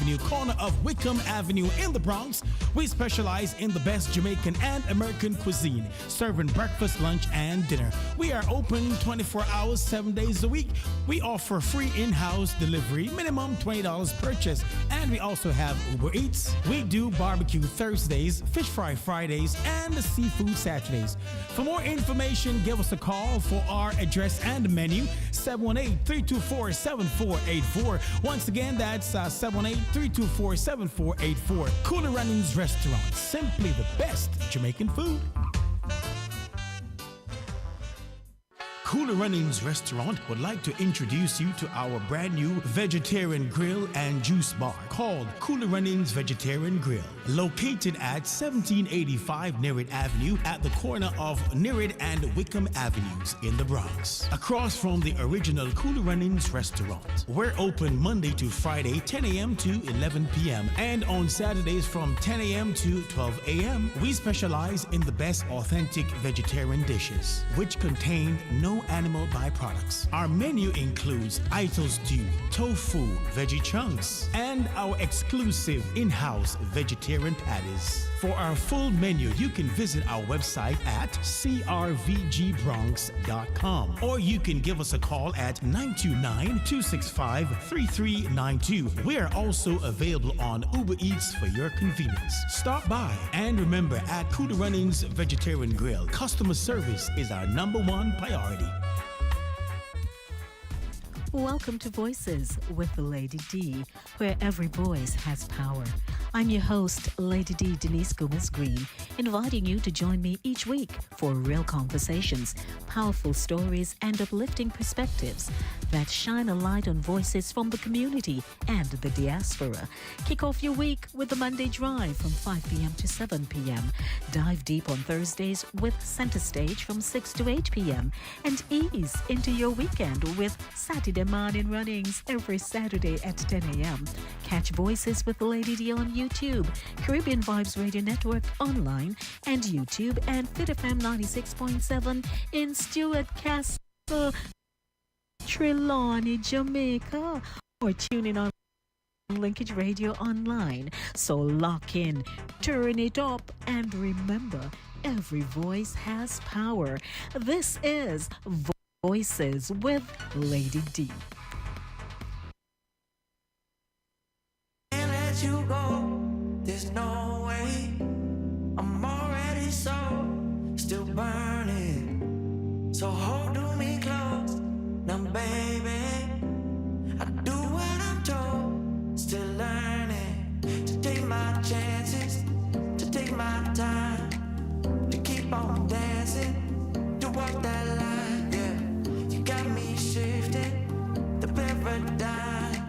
Avenue, corner of Wickham Avenue in the Bronx. We specialize in the best Jamaican and American cuisine, serving breakfast, lunch, and dinner. We are open 24 hours, 7 days a week. We offer free in-house delivery, minimum $20 purchase, and we also have Uber Eats. We do barbecue Thursdays, fish fry Fridays, and seafood Saturdays. For more information, give us a call for our address and menu, 718-324-7484. Once again, that's 718-324-7484. Cooler Runnings Restaurant, simply the best Jamaican food. Cooler Runnings Restaurant would like to introduce you to our brand new vegetarian grill and juice bar called Cooler Runnings Vegetarian Grill, located at 1785 Nerid Avenue at the corner of Nerid and Wickham Avenues in the Bronx, across from the original Cooler Runnings Restaurant. We're open Monday to Friday, 10 a.m. to 11 p.m. and on Saturdays from 10 a.m. to 12 a.m. We specialize in the best authentic vegetarian dishes, which contain no animal byproducts. Our menu includes Ito stew, tofu, veggie chunks, and our exclusive in-house vegetarian patties. For our full menu, you can visit our website at crvgbronx.com, or you can give us a call at 929-265-3392. We are also available on Uber Eats for your convenience. Stop by, and remember, at Cooler Runnings Vegetarian Grill, customer service is our #1 priority. Welcome to Voices with Lady D, where every voice has power. I'm your host, Lady D Denise Gomez Green, inviting you to join me each week for real conversations, powerful stories, and uplifting perspectives that shine a light on voices from the community and the diaspora. Kick off your week with the Monday Drive from 5 p.m. to 7 p.m. Dive deep on Thursdays with Center Stage from 6 to 8 p.m. And ease into your weekend with Saturday Morning Runnings every Saturday at 10 a.m. Catch Voices with Lady D on YouTube, Caribbean Vibes Radio Network online, and YouTube, and Fit FM 96.7 in Stuart Castle, Trelawney, Jamaica, or tune in on Linkage Radio online. So lock in, turn it up, and remember, every voice has power. This is Voices with Lady D. Can't let you go, there's no way. I'm already still burning. So hold me close, now baby. I do what I'm told, still learning to take my chances, to take my time, to keep on dancing, to walk that line, yeah. You got me shifting the paradigm,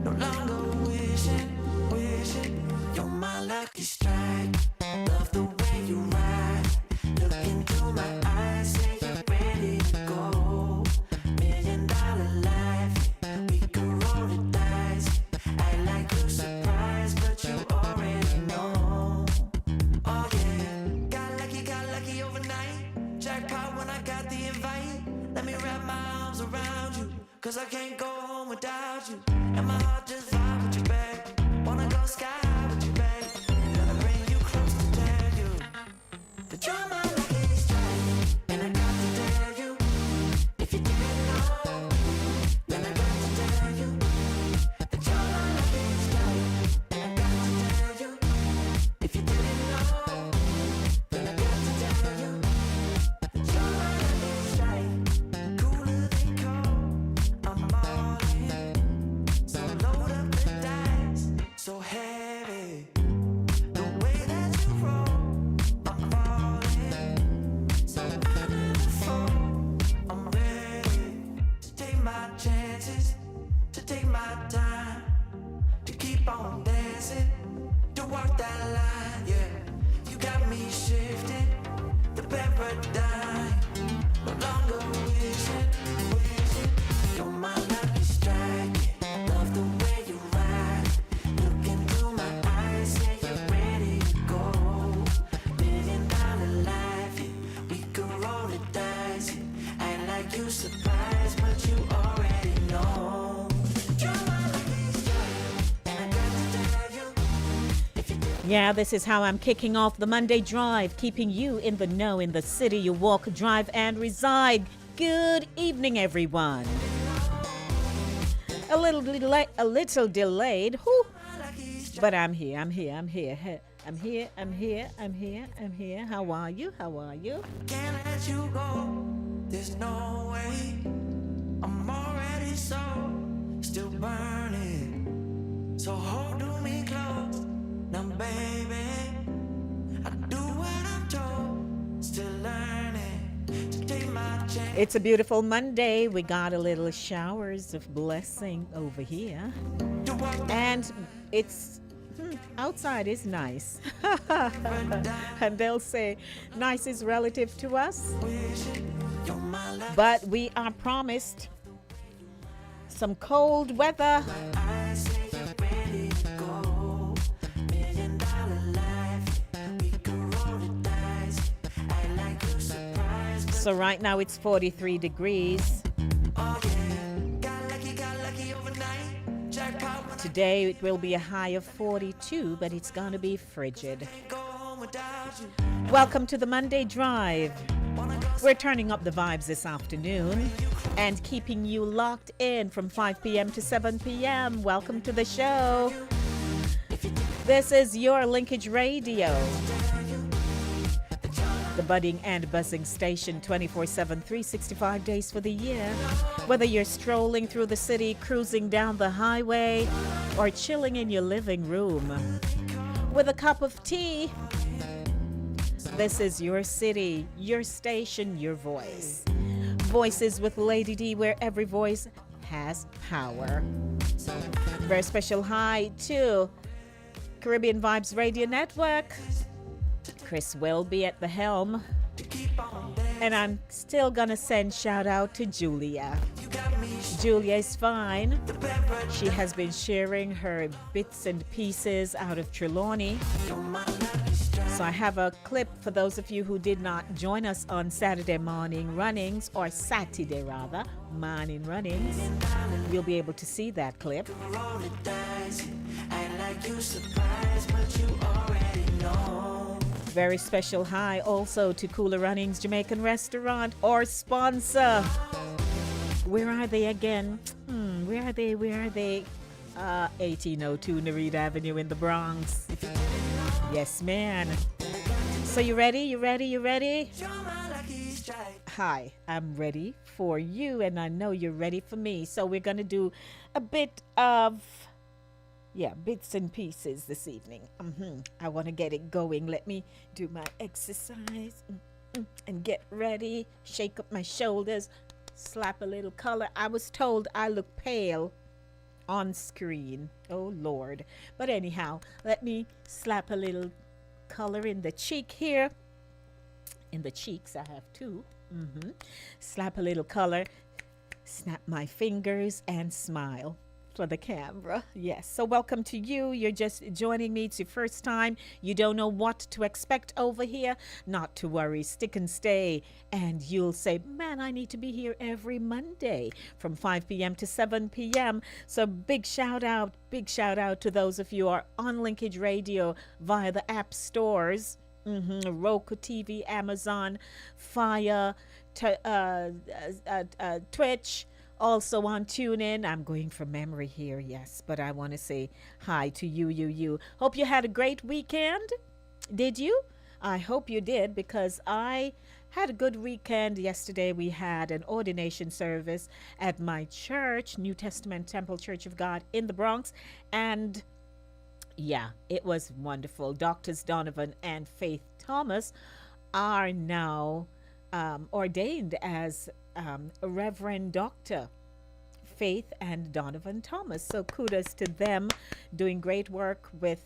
no longer wishing. You're my lucky strike. Love the way you ride. Look into my eyes, say you're ready to go. $1 million Yeah, this is how I'm kicking off the Monday Drive, keeping you in the know in the city you walk, drive, and reside. Good evening, everyone. A little delayed, whew, but I'm here. I'm here. How are you? Can't let you go. There's no way. I'm already still burning. So hold me close. Now, baby, I do what I'm told. Still learning to take my chance. It's a beautiful Monday. We got a little showers of blessing over here. And it's outside is nice. And they'll say nice is relative to us. But we are promised some cold weather. So right now it's 43 degrees. Today it will be a high of 42, but it's going to be frigid. Welcome to the Monday Drive. We're turning up the vibes this afternoon and keeping you locked in from 5 p.m. to 7 p.m. Welcome to the show. This is your Linkage Radio, the budding and buzzing station 24/7, 365 days for the year. Whether you're strolling through the city, cruising down the highway, or chilling in your living room with a cup of tea, this is your city, your station, your voice. Voices with Lady D, where every voice has power. Very special hi to Caribbean Vibes Radio Network. Chris will be at the helm. And I'm still gonna send shout out to Julia. Julia is fine. She has been sharing her bits and pieces out of Trelawney. So I have a clip for those of you who did not join us on Saturday morning runnings, or Saturday rather, morning runnings. You'll be able to see that clip. Very special hi also to Cooler Runnings Jamaican restaurant or sponsor. Where are they again? Where are they? 1802 Nereid Avenue in the Bronx. Yes, man. So you ready? Hi, I'm ready for you, and I know you're ready for me. So we're going to do a bit of bits and pieces this evening. I want to get it going. Let me do my exercise and get ready. Shake up my shoulders, slap a little color. I was told I look pale on screen. Oh, Lord. But anyhow, let me slap a little color in the cheek here. In the cheeks, I have two. Slap a little color, snap my fingers, and smile for the camera. Yes. So welcome to you. You're just joining me. It's your first time. You don't know what to expect over here. Not to worry. Stick and stay. And you'll say, man, I need to be here every Monday from 5 p.m. to 7 p.m. So big shout out to those of you who are on Linkage Radio via the app stores. Roku TV, Amazon, Fire, Twitch. Also on TuneIn. I'm going from memory here, yes, but I want to say hi to you. Hope you had a great weekend. Did you? I hope you did, because I had a good weekend. Yesterday we had an ordination service at my church, New Testament Temple Church of God in the Bronx, and yeah, it was wonderful. Doctors Donovan and Faith Thomas are now ordained as Reverend Dr. Faith and Donovan Thomas. So kudos to them, doing great work with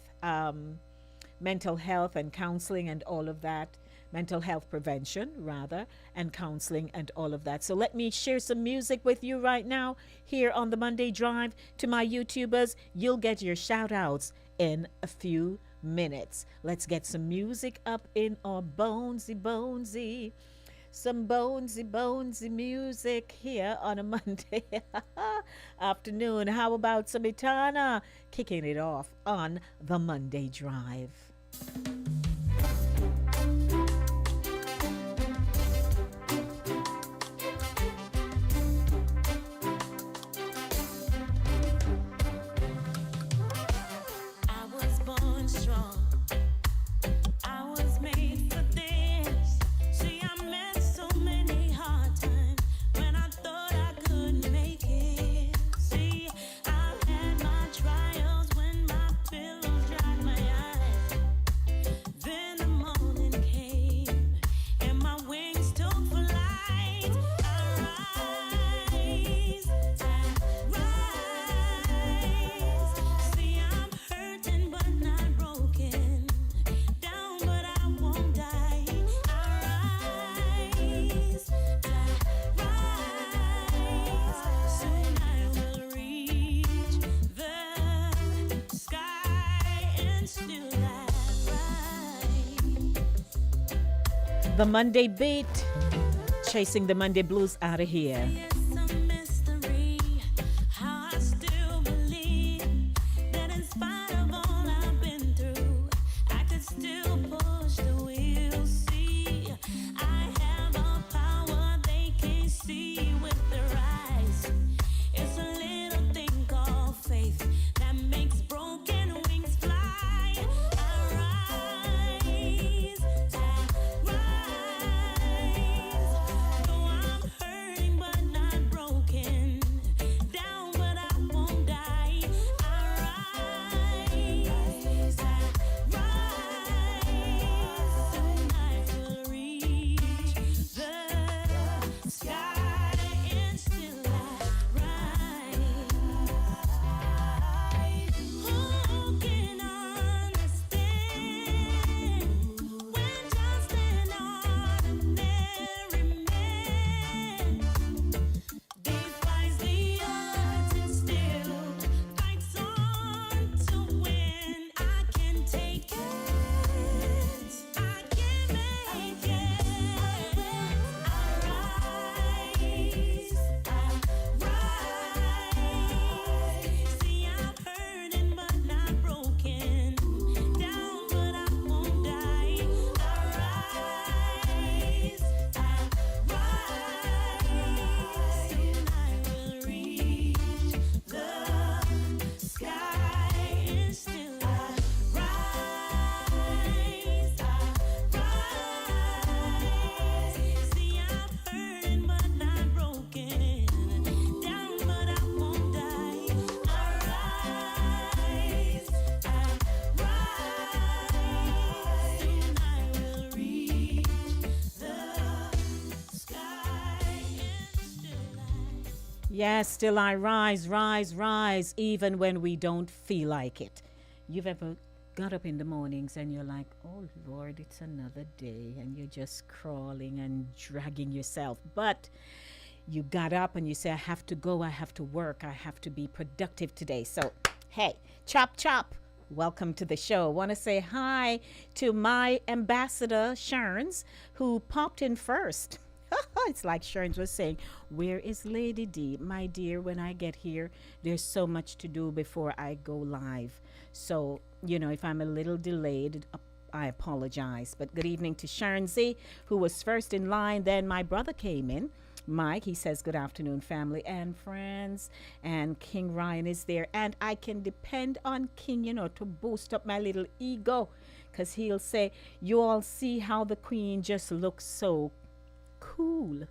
mental health and counseling and all of that. Mental health prevention, rather, and counseling and all of that. So let me share some music with you right now here on the Monday Drive. To my YouTubers, you'll get your shout outs in a few minutes. Let's get some music up in our bonesy. Some bonesy music here on a Monday afternoon. How about some Itana kicking it off on the Monday Drive? I was born strong. I was made for this. See, I met so many hard times when I thought I couldn't make it. See, I've had my trials when my pillows dried my eyes. Then the morning came and my wings took flight. I rise, See, I'm hurting but not broken. Down but I won't die. I rise, Soon I will reach the sky and still I rise. The Monday beat, chasing the Monday blues out of here. It's a mystery how I still believe that in spite of all I've been through, I could still push the wheel. See, I have a power they can't see with their eyes. It's a little thing called faith that makes broken wings fly. I rise, Though I'm hurting but not broken. Down but I won't die. I rise, Soon I will reach the sky and still I rise. Who can understand when just an ordinary man defies the odds and still fights on to win? I can take it. I can make it. I rise. See, I'm hurting but not broken. Down but I won't die. I rise. Soon I will reach the sky and still I rise. See, I'm hurting but not broken. Down but I won't die. I rise. Soon I will reach the sky and still I Yes, still I rise, rise, rise, even when we don't feel like it. You've ever got up in the mornings and you're like, oh Lord, it's another day, and you're just crawling and dragging yourself. But you got up and you say, I have to go, I have to work, I have to be productive today. So, hey, chop, chop. Welcome to the show. Want to say hi to my ambassador, Sherns, who popped in first. It's like Sherns was saying, where is Lady D? My dear, when I get here, there's so much to do before I go live. So, if I'm a little delayed, I apologize. But good evening to Shernsy, who was first in line. Then my brother came in. Mike, he says, good afternoon, family and friends. And King Ryan is there. And I can depend on King, to boost up my little ego. Because he'll say, you all see how the Queen just looks so cool.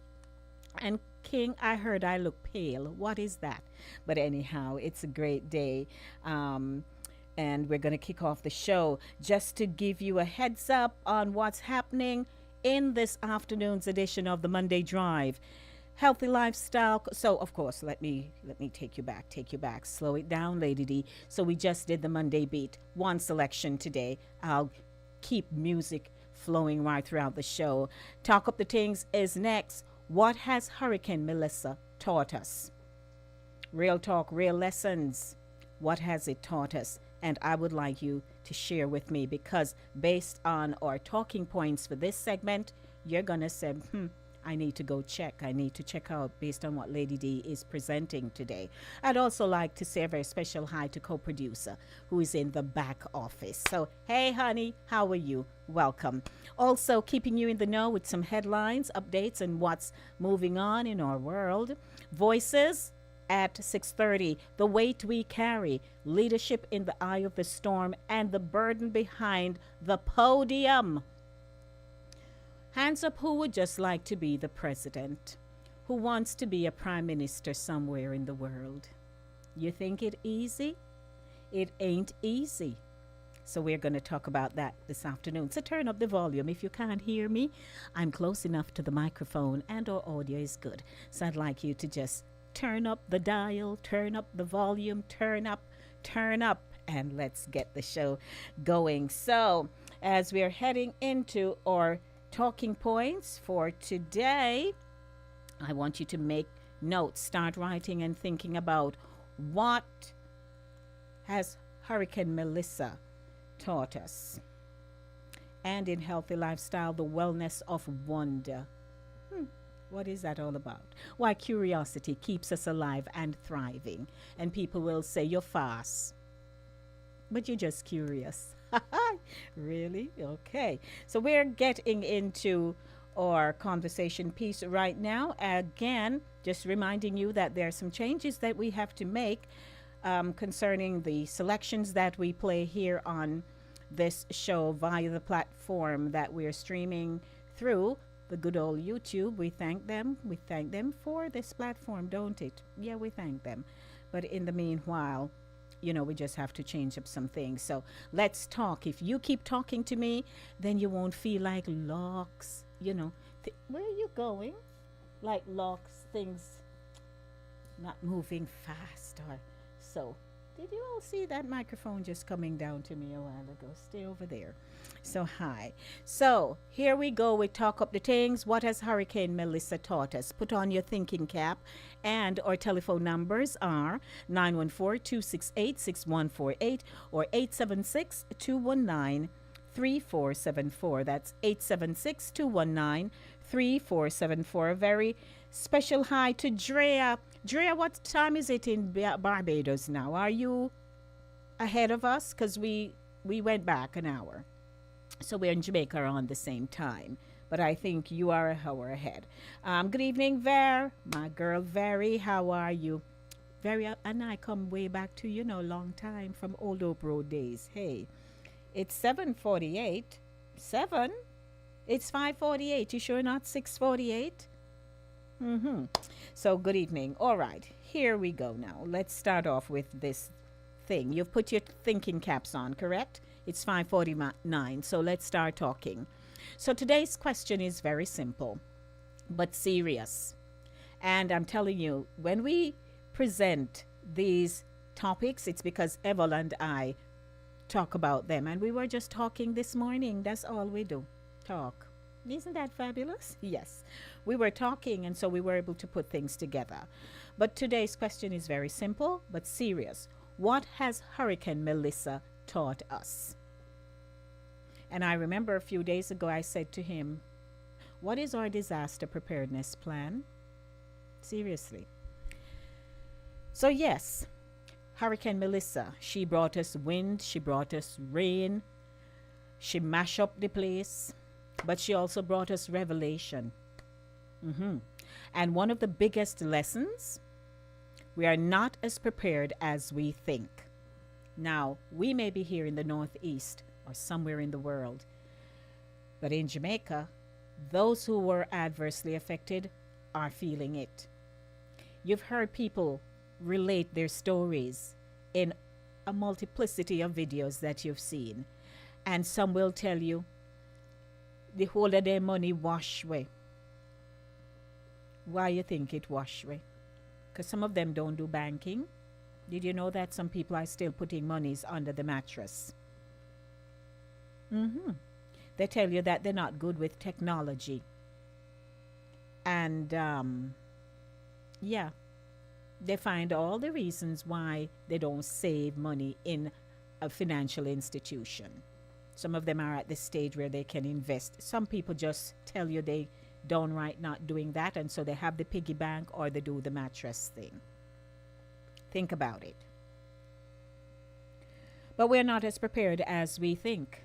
And King, I heard I look pale. What is that? But anyhow, it's a great day. And we're going to kick off the show just to give you a heads up on what's happening in this afternoon's edition of the Monday Drive. Healthy lifestyle. So, of course, let me take you back. Slow it down, Lady D. So we just did the Monday beat. One selection today. I'll keep music flowing right throughout the show. Talk Up Di Tings is next. What has Hurricane Melissa taught us? Real talk, real lessons. What has it taught us? And I would like you to share with me, because based on our talking points for this segment, you're going to say, I need to go check. I need to check out based on what Lady D is presenting today. I'd also like to say a very special hi to co-producer who is in the back office. So, hey, honey, how are you? Welcome. Also, keeping you in the know with some headlines, updates, and what's moving on in our world. Voices at 6:30. The weight we carry, leadership in the eye of the storm, and the burden behind the podium. Hands up who would just like to be the president, who wants to be a prime minister somewhere in the world. You think it easy? It ain't easy. So we're going to talk about that this afternoon. So turn up the volume. If you can't hear me, I'm close enough to the microphone and our audio is good. So I'd like you to just turn up the dial, turn up the volume, turn up, and let's get the show going. So as we're heading into our talking points for today, I want you to make notes, start writing and thinking about what has Hurricane Melissa taught us. And in Healthy Lifestyle, the wellness of wonder. What is that all about? Why curiosity keeps us alive and thriving. And people will say, you're fast, but you're just curious. Really? Okay. So we're getting into our conversation piece right now. Again, just reminding you that there are some changes that we have to make concerning the selections that we play here on this show via the platform that we're streaming through, the good old YouTube. We thank them. We thank them for this platform, don't it? Yeah, we thank them. But in the meanwhile, we just have to change up some things. So let's talk. If you keep talking to me, then you won't feel like locks, where are you going? Like locks, things not moving fast or so. Did you all see that microphone just coming down to me a while ago? Stay over there. So hi. So here we go with Talk Up Di Tings. What has Hurricane Melissa taught us? Put on your thinking cap. And our telephone numbers are 914-268-6148 or 876-219-3474. That's 876-219-3474. A very special hi to Drea. Drea, what time is it in Barbados now? Are you ahead of us? Because we went back an hour. So we're in Jamaica around the same time. But I think you are an hour ahead. Good evening, Ver. My girl, Very, how are you? Very, and I come way back to, long time from Old Hope Road days. Hey, it's 7:48. 7? It's 5:48. You sure not 6:48? So good evening. All right, here we go now. Let's start off with this thing. You've put your thinking caps on, correct? It's 5:49. So let's start talking. So today's question is very simple, but serious. And I'm telling you, when we present these topics, it's because Evel and I talk about them. And we were just talking this morning. That's all we do. Talk. Isn't that fabulous? Yes. We were talking, and so we were able to put things together. But today's question is very simple, but serious. What has Hurricane Melissa taught us? And I remember a few days ago, I said to him, what is our disaster preparedness plan? Seriously. So yes, Hurricane Melissa, she brought us wind, she brought us rain, she mashed up the place, but she also brought us revelation. And one of the biggest lessons, we are not as prepared as we think. Now, we may be here in the Northeast or somewhere in the world, but in Jamaica, those who were adversely affected are feeling it. You've heard people relate their stories in a multiplicity of videos that you've seen, and some will tell you the whole of their money wash away. Why you think it wash away? Because some of them don't do banking. Did you know that some people are still putting monies under the mattress? They tell you that they're not good with technology. And yeah, they find all the reasons why they don't save money in a financial institution. Some of them are at the stage where they can invest. Some people just tell you they downright not doing that, and so they have the piggy bank or they do the mattress thing. Think about it. But we're not as prepared as we think.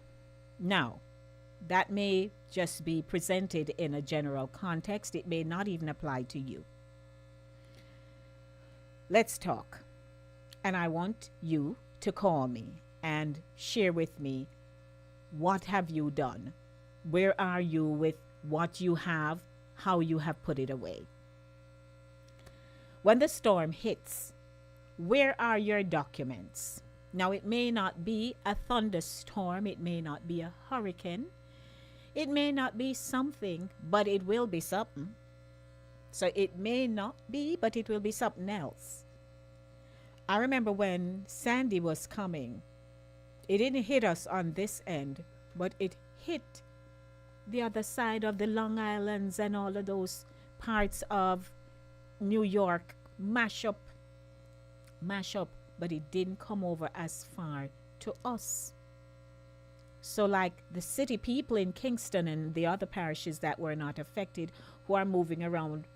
Now, that may just be presented in a general context. It may not even apply to you. Let's talk. And I want you to call me and share with me, what have you done? Where are you with what you have, how you have put it away? When the storm hits, where are your documents? Now, it may not be a thunderstorm, it may not be a hurricane, it may not be something, but it will be something. So it may not be, but it will be something else. I remember when Sandy was coming, it didn't hit us on this end, but it hit the other side of the Long Islands and all of those parts of New York. Mash up, but it didn't come over as far to us. So like the city people in Kingston and the other parishes that were not affected, who are moving around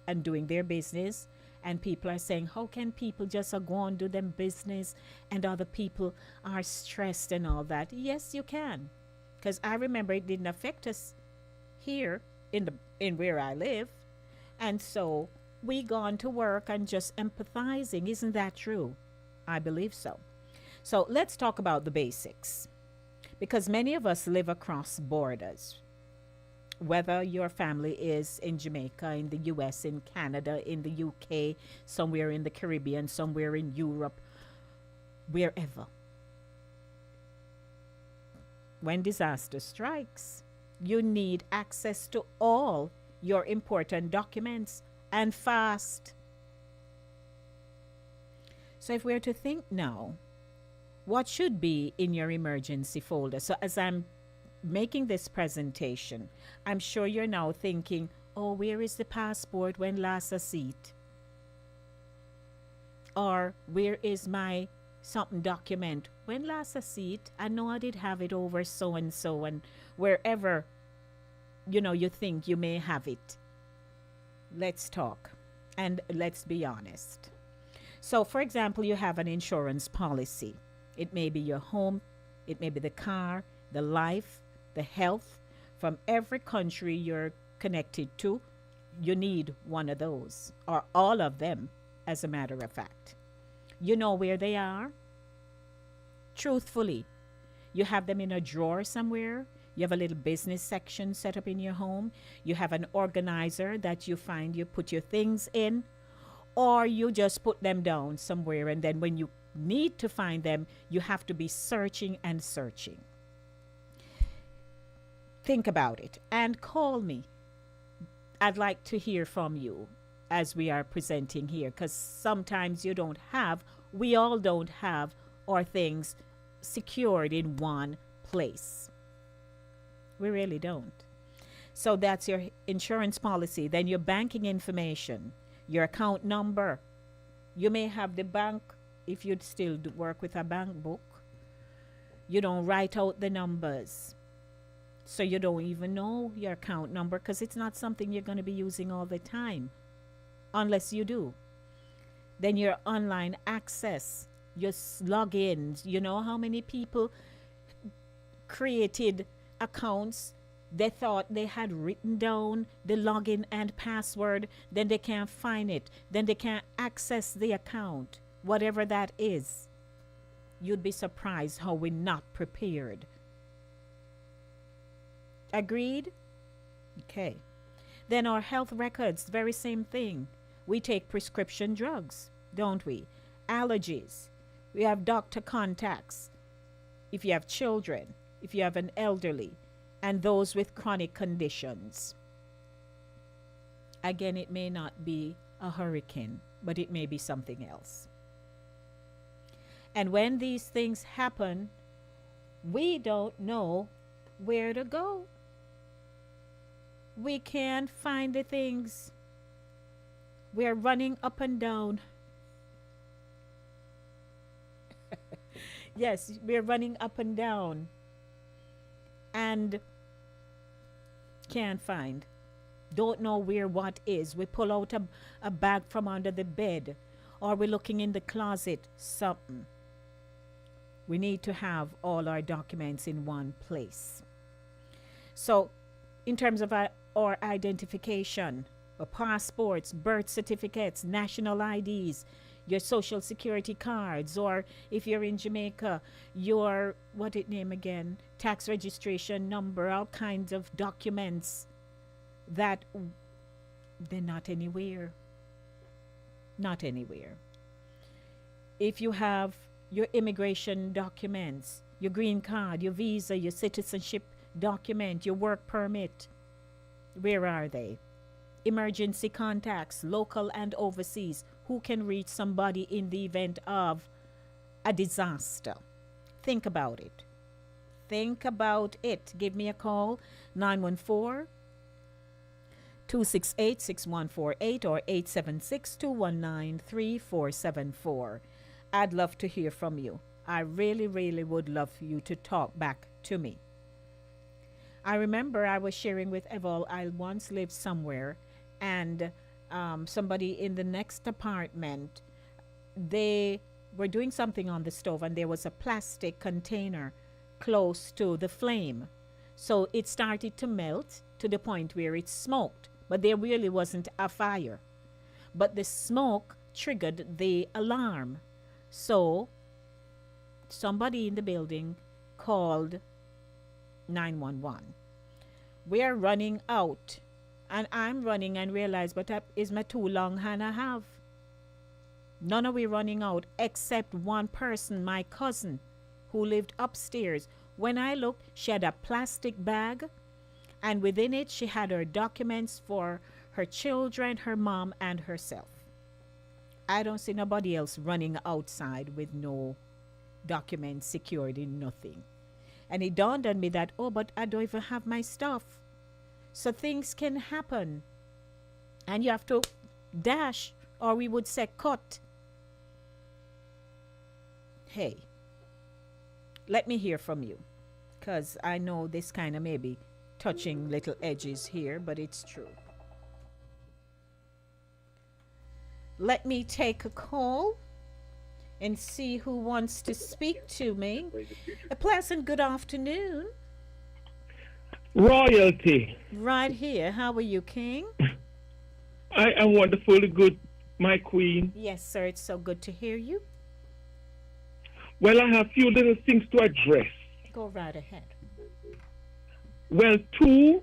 and doing their business, and people are saying, how can people just go and do them business and other people are stressed and all that? Yes, you can. Because I remember it didn't affect us here in where I live. And so we gone to work and just empathizing. Isn't that true? I believe so. So let's talk about the basics. Because many of us live across borders. Whether your family is in Jamaica, in the US, in Canada, in the UK, somewhere in the Caribbean, somewhere in Europe, wherever. When disaster strikes, you need access to all your important documents, and fast. So if we're to think now, what should be in your emergency folder? So as I'm making this presentation, I'm sure you're now thinking, oh, where is the passport when last I see it? Or where is my something document? When last I see it, I know I did have it over so and so, and wherever you think you may have it. Let's talk and let's be honest. So for example, you have an insurance policy. It may be your home, it may be the car, the life, the health. From every country you're connected to, you need one of those, or all of them, as a matter of fact. You know where they are. Truthfully, you have them in a drawer somewhere. You have a little business section set up in your home. You have an organizer that you find you put your things in, or you just put them down somewhere, and then when you need to find them, you have to be searching and searching. Think about it and call me. I'd like to hear from you as we are presenting here, because sometimes we all don't have our things secured in one place. We really don't. So that's your insurance policy. Then your banking information, your account number. You may have the bank, if you'd still work with a bank book, you don't write out the numbers. So you don't even know your account number, because it's not something you're going to be using all the time, unless you do. Then your online access, your logins. You know how many people created accounts, they thought they had written down the login and password, then they can't find it, then they can't access the account, whatever that is. You'd be surprised how we're not prepared. Agreed? Okay. Then our health records, very same thing. We take prescription drugs, don't we? Allergies. We have doctor contacts. If you have children, if you have an elderly, and those with chronic conditions. Again, it may not be a hurricane, but it may be something else. And when these things happen, we don't know where to go. We can't find the things. We're running up and down. Yes, we're running up and down and can't find don't know where what is. We pull out a bag from under the bed, or we're looking in the closet, something. We need to have all our documents in one place. So, in terms of our identification, our passports, birth certificates, national IDs, your social security cards, or if you're in Jamaica, your, what it name again, tax registration number, all kinds of documents that they're not anywhere. Not anywhere. If you have your immigration documents, your green card, your visa, your citizenship document, your work permit, where are they? Emergency contacts, local and overseas, who can reach somebody in the event of a disaster. Think about it. Think about it. Give me a call, 914 268 6148 or 876 219 3474. I'd love to hear from you. I really, really would love you to talk back to me. I remember I was sharing with Evol, I once lived somewhere, and somebody in the next apartment, they were doing something on the stove, and there was a plastic container close to the flame. So it started to melt to the point where it smoked, but there really wasn't a fire. But the smoke triggered the alarm. So somebody in the building called 911. We are running out, and I'm running and realize, but that is my too long hand I have. None of we running out except one person, my cousin, who lived upstairs. When I looked, she had a plastic bag, and within it she had her documents for her children, her mom, and herself. I don't see nobody else running outside with no documents secured in nothing. And it dawned on me that, oh, but I don't even have my stuff. So things can happen. And you have to dash, or we would say cut. Hey, let me hear from you. Because I know this kind of maybe touching little edges here, but it's true. Let me take a call and see who wants to speak to me. A pleasant good afternoon. Royalty. Right here. How are you, King? I am wonderfully good, my queen. Yes, sir. It's so good to hear you. Well, I have a few little things to address. Go right ahead. Well, two,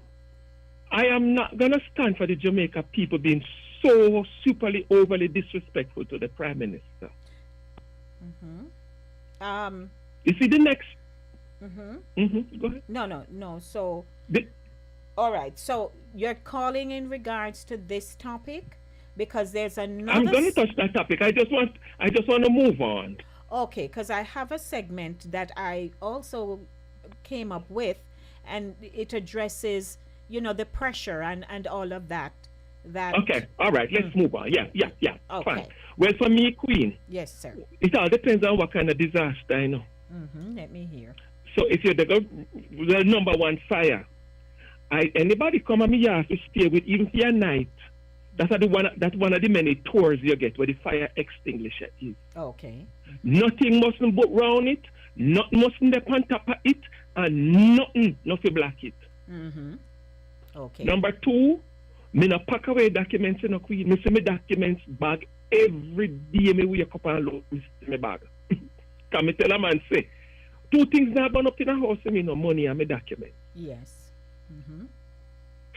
I am not going to stand for the Jamaica people being so superly, overly disrespectful to the Prime Minister. You see the next... Go ahead. No. So, all right. So, you're calling in regards to this topic? Because there's another... I'm going to touch that topic. I just want to move on. Okay, because I have a segment that I also came up with, and it addresses, the pressure and all of that. Okay, all right, let's move on. Yeah, okay. Fine. Well, for me, Queen. Yes, sir. It all depends on what kind of disaster, I know. Let me hear. So if you're the number one fire, anybody come at me, you have to stay with, even for your night. That's one of the many tours you get where the fire extinguisher is. Okay. Nothing mustn't put round it, nothing mustn't be on top of it, and nothing black it. Okay. Number two, me no pack away documents in a queen. Me see me documents bag every day. Me wake up and look me see me bag. Can me tell a man say, two things not burn up in a house, me no money and me documents. Yes.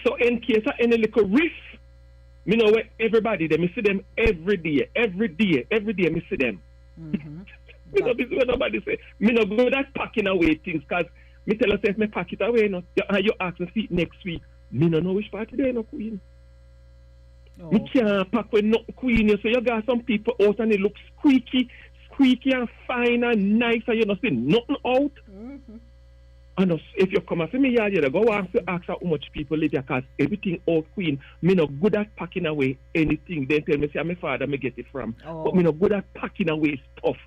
So in case of any little risk, me know where everybody they me see them every day me see them. Me no busy when nobody say, me no go that packing away things, cause me tell us if me pack it away, no, and you ask me see it next week. Me no know which party they no queen. Me can't pack with no queen. So you got some people out and it looks squeaky and fine and nice, and you don't see nothing out. And if you come after me, you go ask how much people live here, because everything out queen. Me no good at packing away anything. Then tell me, say, my father me get it from. But me no good at packing away stuff.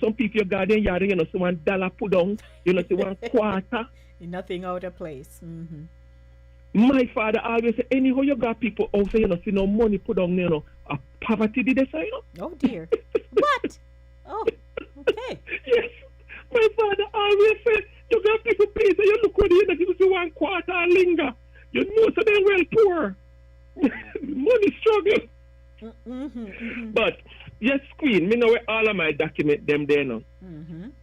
Some people, your garden yard, see $1 put down, see $1 quarter. Nothing out of place. My father always say, anyhow you got people out there, see no money put on, a poverty did they say, Oh dear. What? Oh, okay. Yes. My father always said, you got people pay, so you look what you give us 1/4 linger. You know, so they're well poor. Money struggle. But, yes, Queen, me know where all of my document them there now.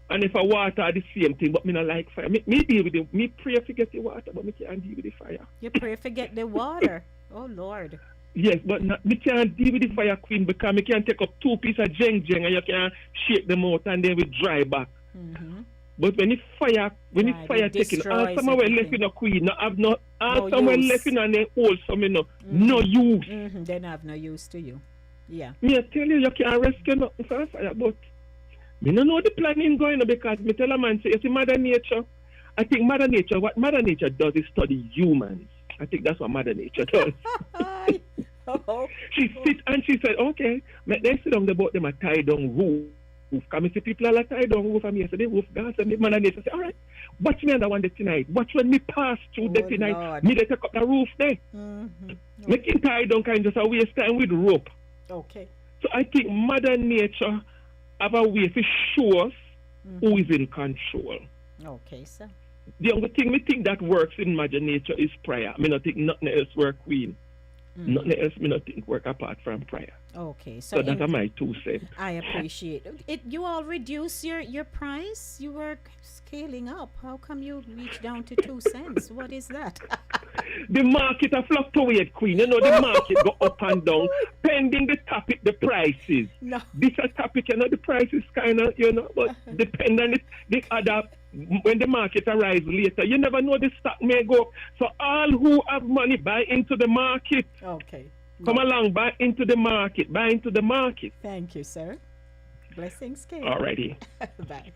And if I water the same thing, but me not like fire. Me deal with it. Me pray to get the water, but me can't deal with the fire. You pray for get the water. Oh Lord. Yes, but me can't deal with the fire, Queen, because me can take up 2 pieces of jeng and you can shake them out and then we dry back. But when the fire taking, all somewhere left in a Queen, no have no somewhere left in a hole, so me no use. They have no use to you. Yeah. Me I tell you can't rescue nothing from fire, but me no know the planning going on because me tell a man say, you see Mother Nature, I think Mother Nature, what Mother Nature does is study humans. I think that's what Mother Nature does. She sit and she said, okay, then sit on the boat them a tie down roof. Come and see people are tie down roof and me say the roof gas and the Mother Nature say, all right, watch me under one day tonight. Watch when me pass through the tonight. Lord. Me they take up the roof there. Making tie down kind of just a waste time with rope. Okay. So I think Mother Nature have a way to show us who is in control. Okay, sir. The only thing me think that works in Mother Nature is prayer. Me not think nothing else work, Queen. Nothing else me not think work apart from prayer. Okay, so that are my 2 cents. I appreciate it. You all reduce your price? You were scaling up. How come you reached down to 2 cents? What is that? The market a fluctuate, Queen. You know, the market go up and down. Pending the topic, the prices. No. This a topic, the prices kind of, but depend on the other. When the market arise later, you never know the stock may go up. So all who have money buy into the market. Okay. Come along, buy into the market. Buy into the market. Thank you, sir. Blessings, King. Alrighty. Bye.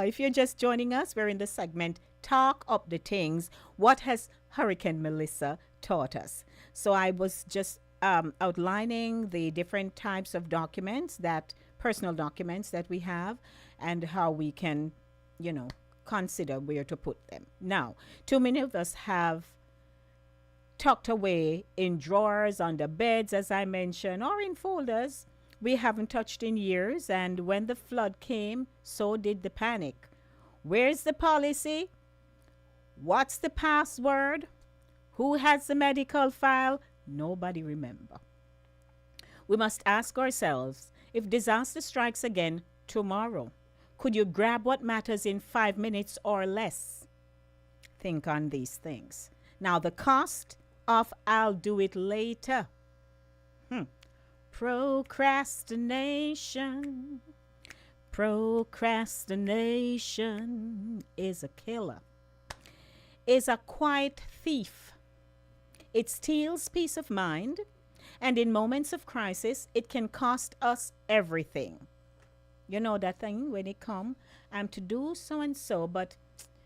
If you're just joining us, we're in the segment Talk Up Di Tings. What has Hurricane Melissa taught us? So I was just outlining the different types of documents personal documents that we have and how we can, consider where to put them. Now, too many of us have tucked away in drawers, under beds, as I mentioned, or in folders we haven't touched in years. And when the flood came, so did the panic. Where's the policy? What's the password? Who has the medical file? Nobody remember. We must ask ourselves, if disaster strikes again tomorrow, could you grab what matters in 5 minutes or less? Think on these things. Now, the cost of I'll do it later. Procrastination. Procrastination is a killer. Is a quiet thief. It steals peace of mind. And in moments of crisis, it can cost us everything. You know that thing when it come, I'm to do so and so, but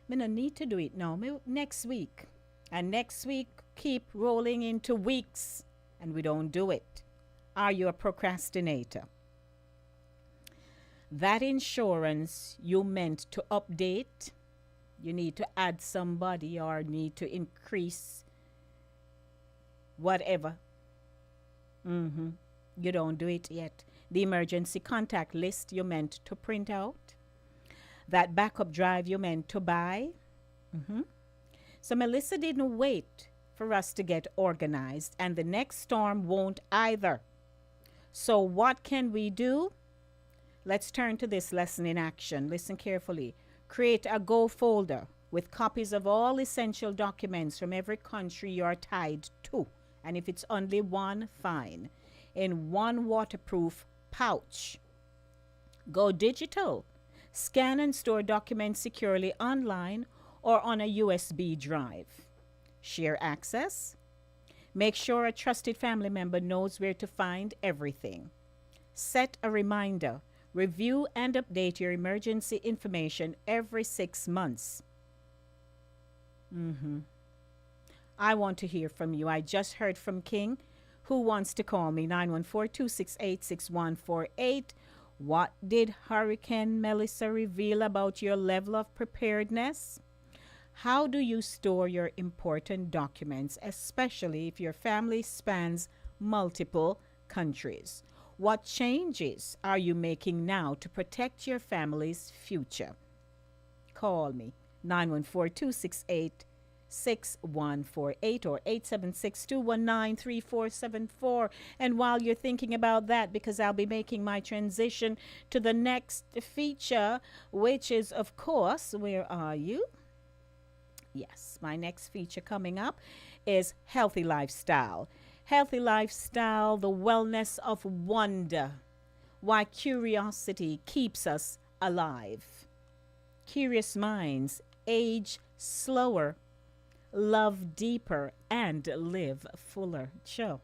me no need to do it now. Next week. And next week keep rolling into weeks and we don't do it. Are you a procrastinator? That insurance you meant to update, you need to add somebody or need to increase whatever. You don't do it yet. The emergency contact list you meant to print out. That backup drive you meant to buy. So Melissa didn't wait for us to get organized, and the next storm won't either. So what can we do? Let's turn to this lesson in action. Listen carefully. Create a Go folder with copies of all essential documents from every country you're tied to. And if it's only one, fine. In one waterproof pouch. Go digital. Scan and store documents securely online or on a USB drive. Share access. Make sure a trusted family member knows where to find everything. Set a reminder. Review and update your emergency information every 6 months. I want to hear from you. I just heard from King, who wants to call me, 914-268-6148. What did Hurricane Melissa reveal about your level of preparedness? How do you store your important documents, especially if your family spans multiple countries? What changes are you making now to protect your family's future? Call me 914-268-6148 or 876-219-3474. And while you're thinking about that, because I'll be making my transition to the next feature, which is, of course, where are you? Yes, my next feature coming up is Healthy Lifestyle. Healthy Lifestyle, the wellness of wonder. Why curiosity keeps us alive. Curious minds age slower, love deeper, and live fuller. Sure.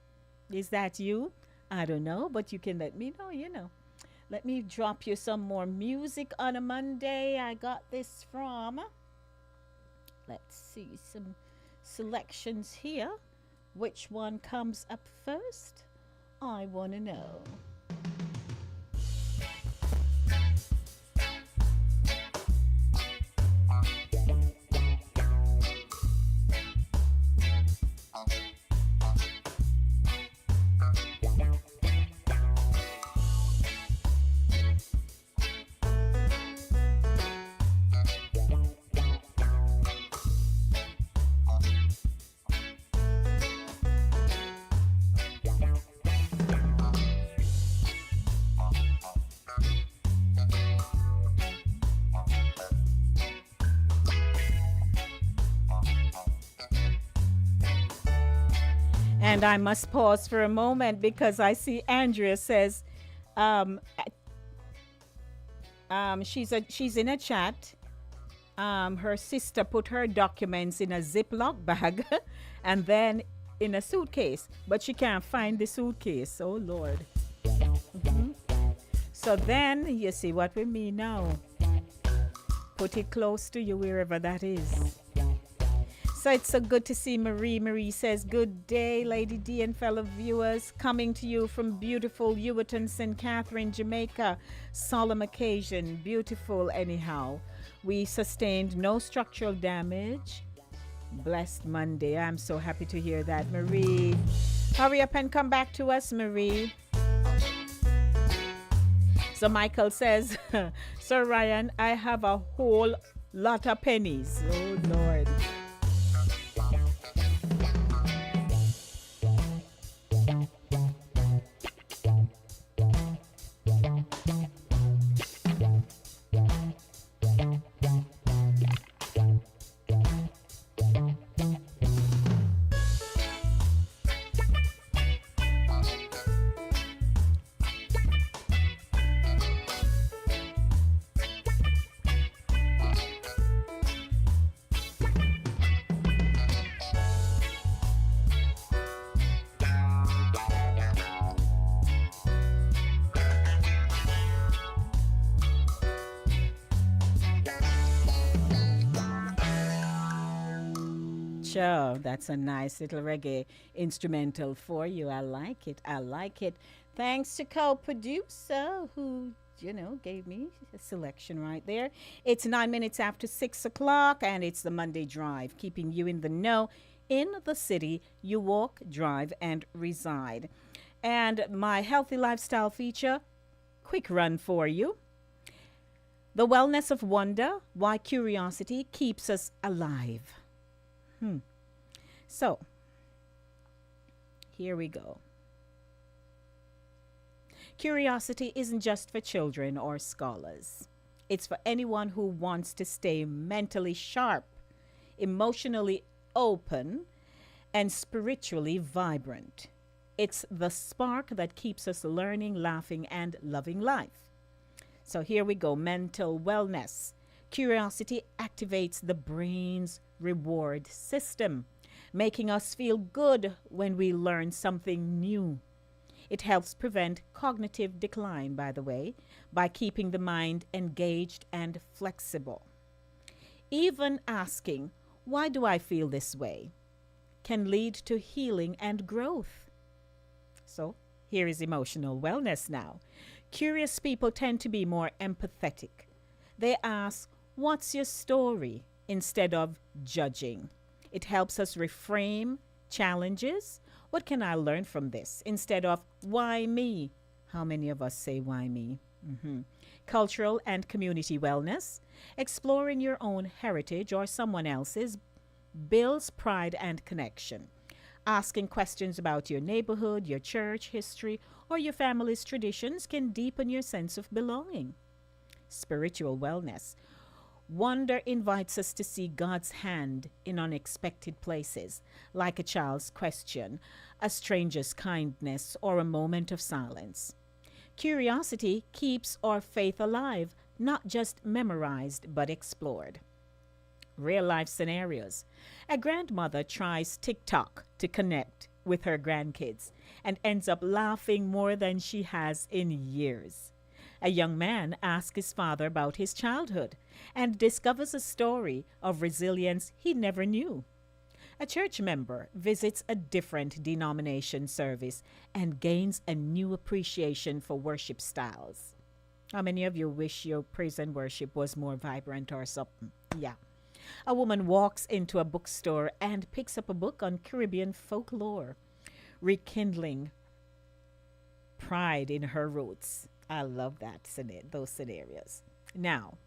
Is that you? I don't know, but you can let me know, you know. Let me drop you some more music on a Monday. I got this from... Let's see some selections here. Which one comes up first? I want to know. And I must pause for a moment because I see Andrea says she's in a chat. Her sister put her documents in a Ziploc bag and then in a suitcase, but she can't find the suitcase. Oh, Lord. So then you see what we mean now. Put it close to you wherever that is. So it's so good to see Marie. Marie says, good day, Lady D and fellow viewers. Coming to you from beautiful Ewerton, St. Catherine, Jamaica. Solemn occasion. Beautiful anyhow. We sustained no structural damage. Blessed Monday. I'm so happy to hear that, Marie. Hurry up and come back to us, Marie. So Michael says, Sir Ryan, I have a whole lot of pennies. Oh, Lord. Sure, that's a nice little reggae instrumental for you. I like it. I like it. Thanks to co-producer who, you know, gave me a selection right there. It's 9 minutes after 6 o'clock and it's the Monday Drive, keeping you in the know in the city you walk, drive, and reside. And my healthy lifestyle feature, quick run for you. The wellness of wonder, why curiosity keeps us alive. So, here we go. Curiosity isn't just for children or scholars. It's for anyone who wants to stay mentally sharp, emotionally open, and spiritually vibrant. It's the spark that keeps us learning, laughing, and loving life. So here we go. Mental wellness. Curiosity activates the brain's reward system, making us feel good when we learn something new. It helps prevent cognitive decline, by the way, by keeping the mind engaged and flexible. Even asking, why do I feel this way, can lead to healing and growth. So here is emotional wellness now. Curious people tend to be more empathetic. They ask, what's your story? instead of judging. It helps us reframe challenges. What can I learn from this? Instead of, why me? How many of us say, why me? Cultural and community wellness. Exploring your own heritage or someone else's builds pride and connection. Asking questions about your neighborhood, your church history, or your family's traditions can deepen your sense of belonging. Spiritual wellness. Wonder invites us to see God's hand in unexpected places, like a child's question, a stranger's kindness, or a moment of silence. Curiosity keeps our faith alive, not just memorized but explored. Real life scenarios. A grandmother tries TikTok to connect with her grandkids and ends up laughing more than she has in years. A young man asks his father about his childhood and discovers a story of resilience he never knew. A church member visits a different denomination service and gains a new appreciation for worship styles. How many of you wish your praise and worship was more vibrant or something? Yeah. A woman walks into a bookstore and picks up a book on Caribbean folklore, rekindling pride in her roots. I love those scenarios. Now,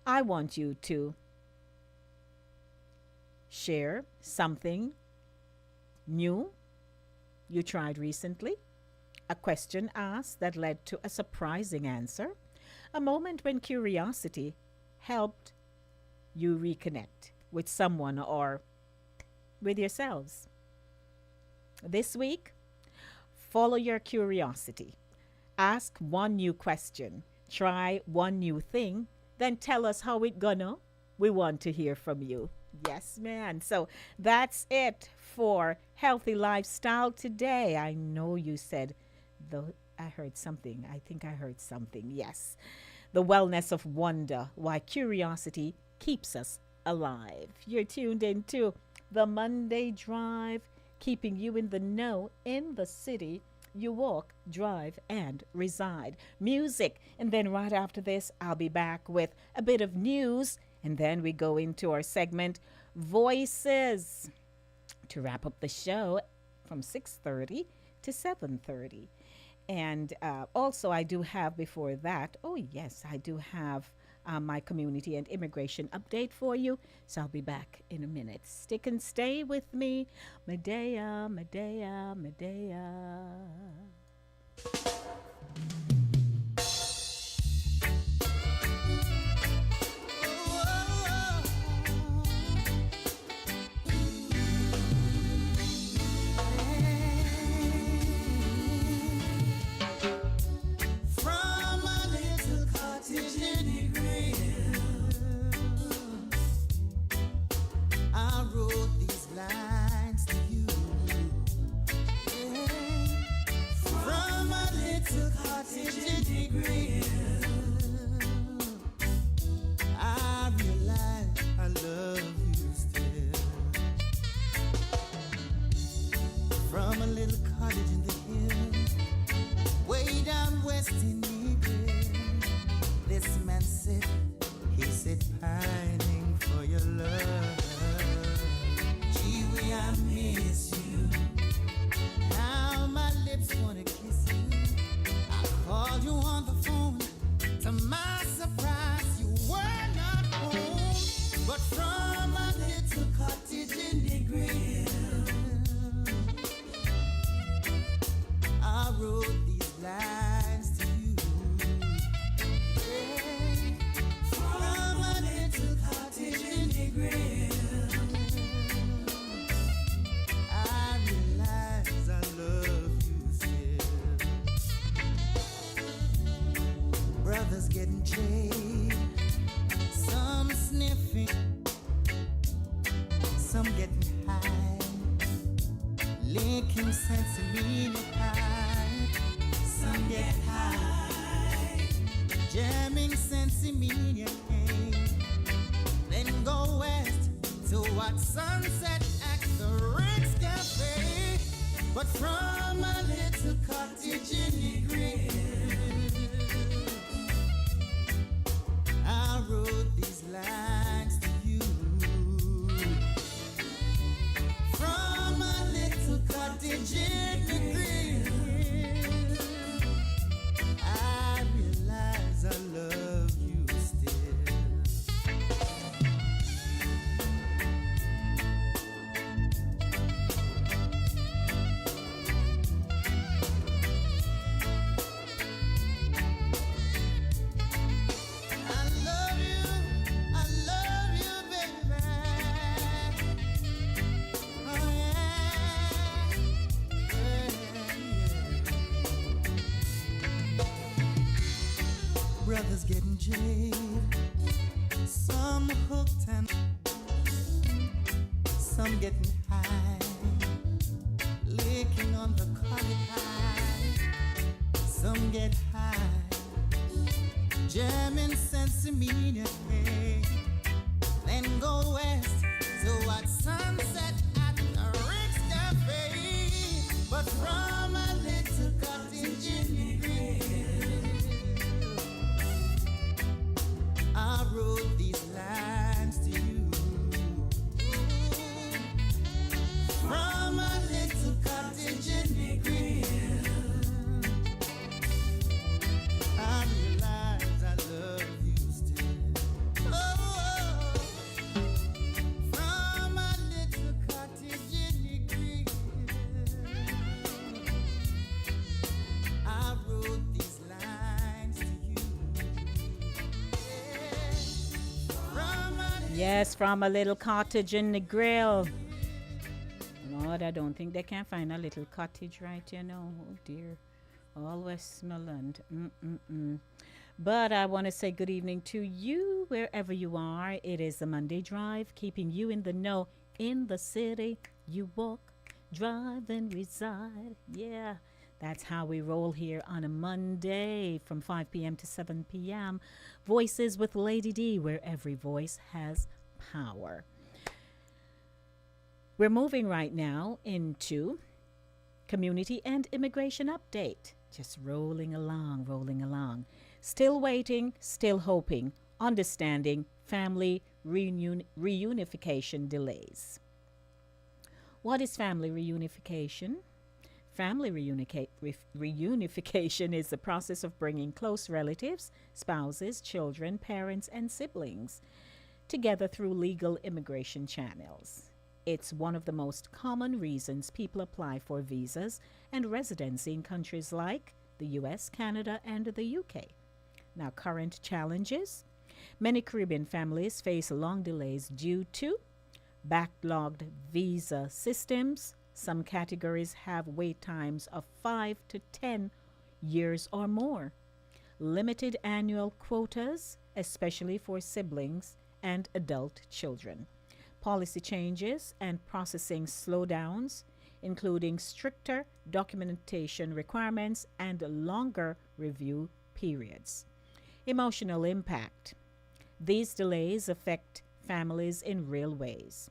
I want you to share something new you tried recently, a question asked that led to a surprising answer, a moment when curiosity helped you reconnect with someone or with yourselves. This week, follow your curiosity. Ask one new question, try one new thing, then tell us how it gonna. We want to hear from you. Yes, man. So that's it for Healthy Lifestyle today. I know you said, though I heard something. I think I heard something. Yes. The wellness of wonder, why curiosity keeps us alive. You're tuned into the Monday Drive, keeping you in the know in the city you walk, drive, and reside. Music. And then right after this, I'll be back with a bit of news. And then we go into our segment, Voices, to wrap up the show from 6:30 to 7:30. And also I do have before that, I do have my community and immigration update for you. So I'll be back in a minute. Stick and stay with me. Medea, Medea, Medea. I wrote these lines to you. cottage in the grill. I realize I love you still. I love you, baby. Oh yeah, yeah. Brothers getting jaded, some hooked and some getting high, licking on the coffee pie. Some get high, jamming sesame, hey, then go west to watch sunset at the Rick's Cafe. But from a little cottage in the grill, I wrote these lines to you. From a little cottage in the grill, I realize I love you still. Oh, from a little cottage in the grill, I wrote these lines to you. Yes, from a little cottage in the grill. Lord, I don't think they can find a little cottage right here now. Oh dear. All Westmoreland. But I want to say good evening to you wherever you are. It is the Monday Drive, keeping you in the know in the city. You walk, drive, and reside. Yeah, that's how we roll here on a Monday from 5 p.m. to 7 p.m. Voices with Lady D, where every voice has power. We're moving right now into community and immigration update. Just rolling along, rolling along. Still waiting, still hoping, understanding family reunification delays. What is family reunification? Family reunification is the process of bringing close relatives, spouses, children, parents, and siblings together through legal immigration channels. It's one of the most common reasons people apply for visas and residency in countries like the US, Canada, and the UK. Now, current challenges. Many Caribbean families face long delays due to backlogged visa systems. Some categories have wait times of 5 to 10 years or more. Limited annual quotas, especially for siblings and adult children. Policy changes and processing slowdowns, including stricter documentation requirements and longer review periods. Emotional impact. These delays affect families in real ways.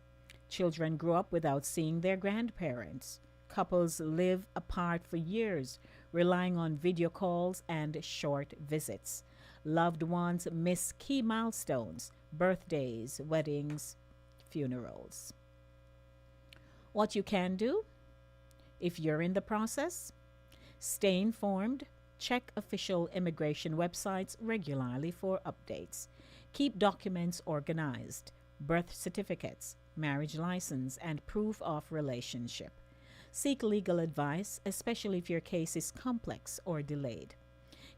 Children grow up without seeing their grandparents. Couples live apart for years, relying on video calls and short visits. Loved ones miss key milestones, birthdays, weddings, funerals. What you can do if you're in the process: stay informed, check official immigration websites regularly for updates, keep documents organized, birth certificates, marriage license, and proof of relationship. Seek legal advice, especially if your case is complex or delayed.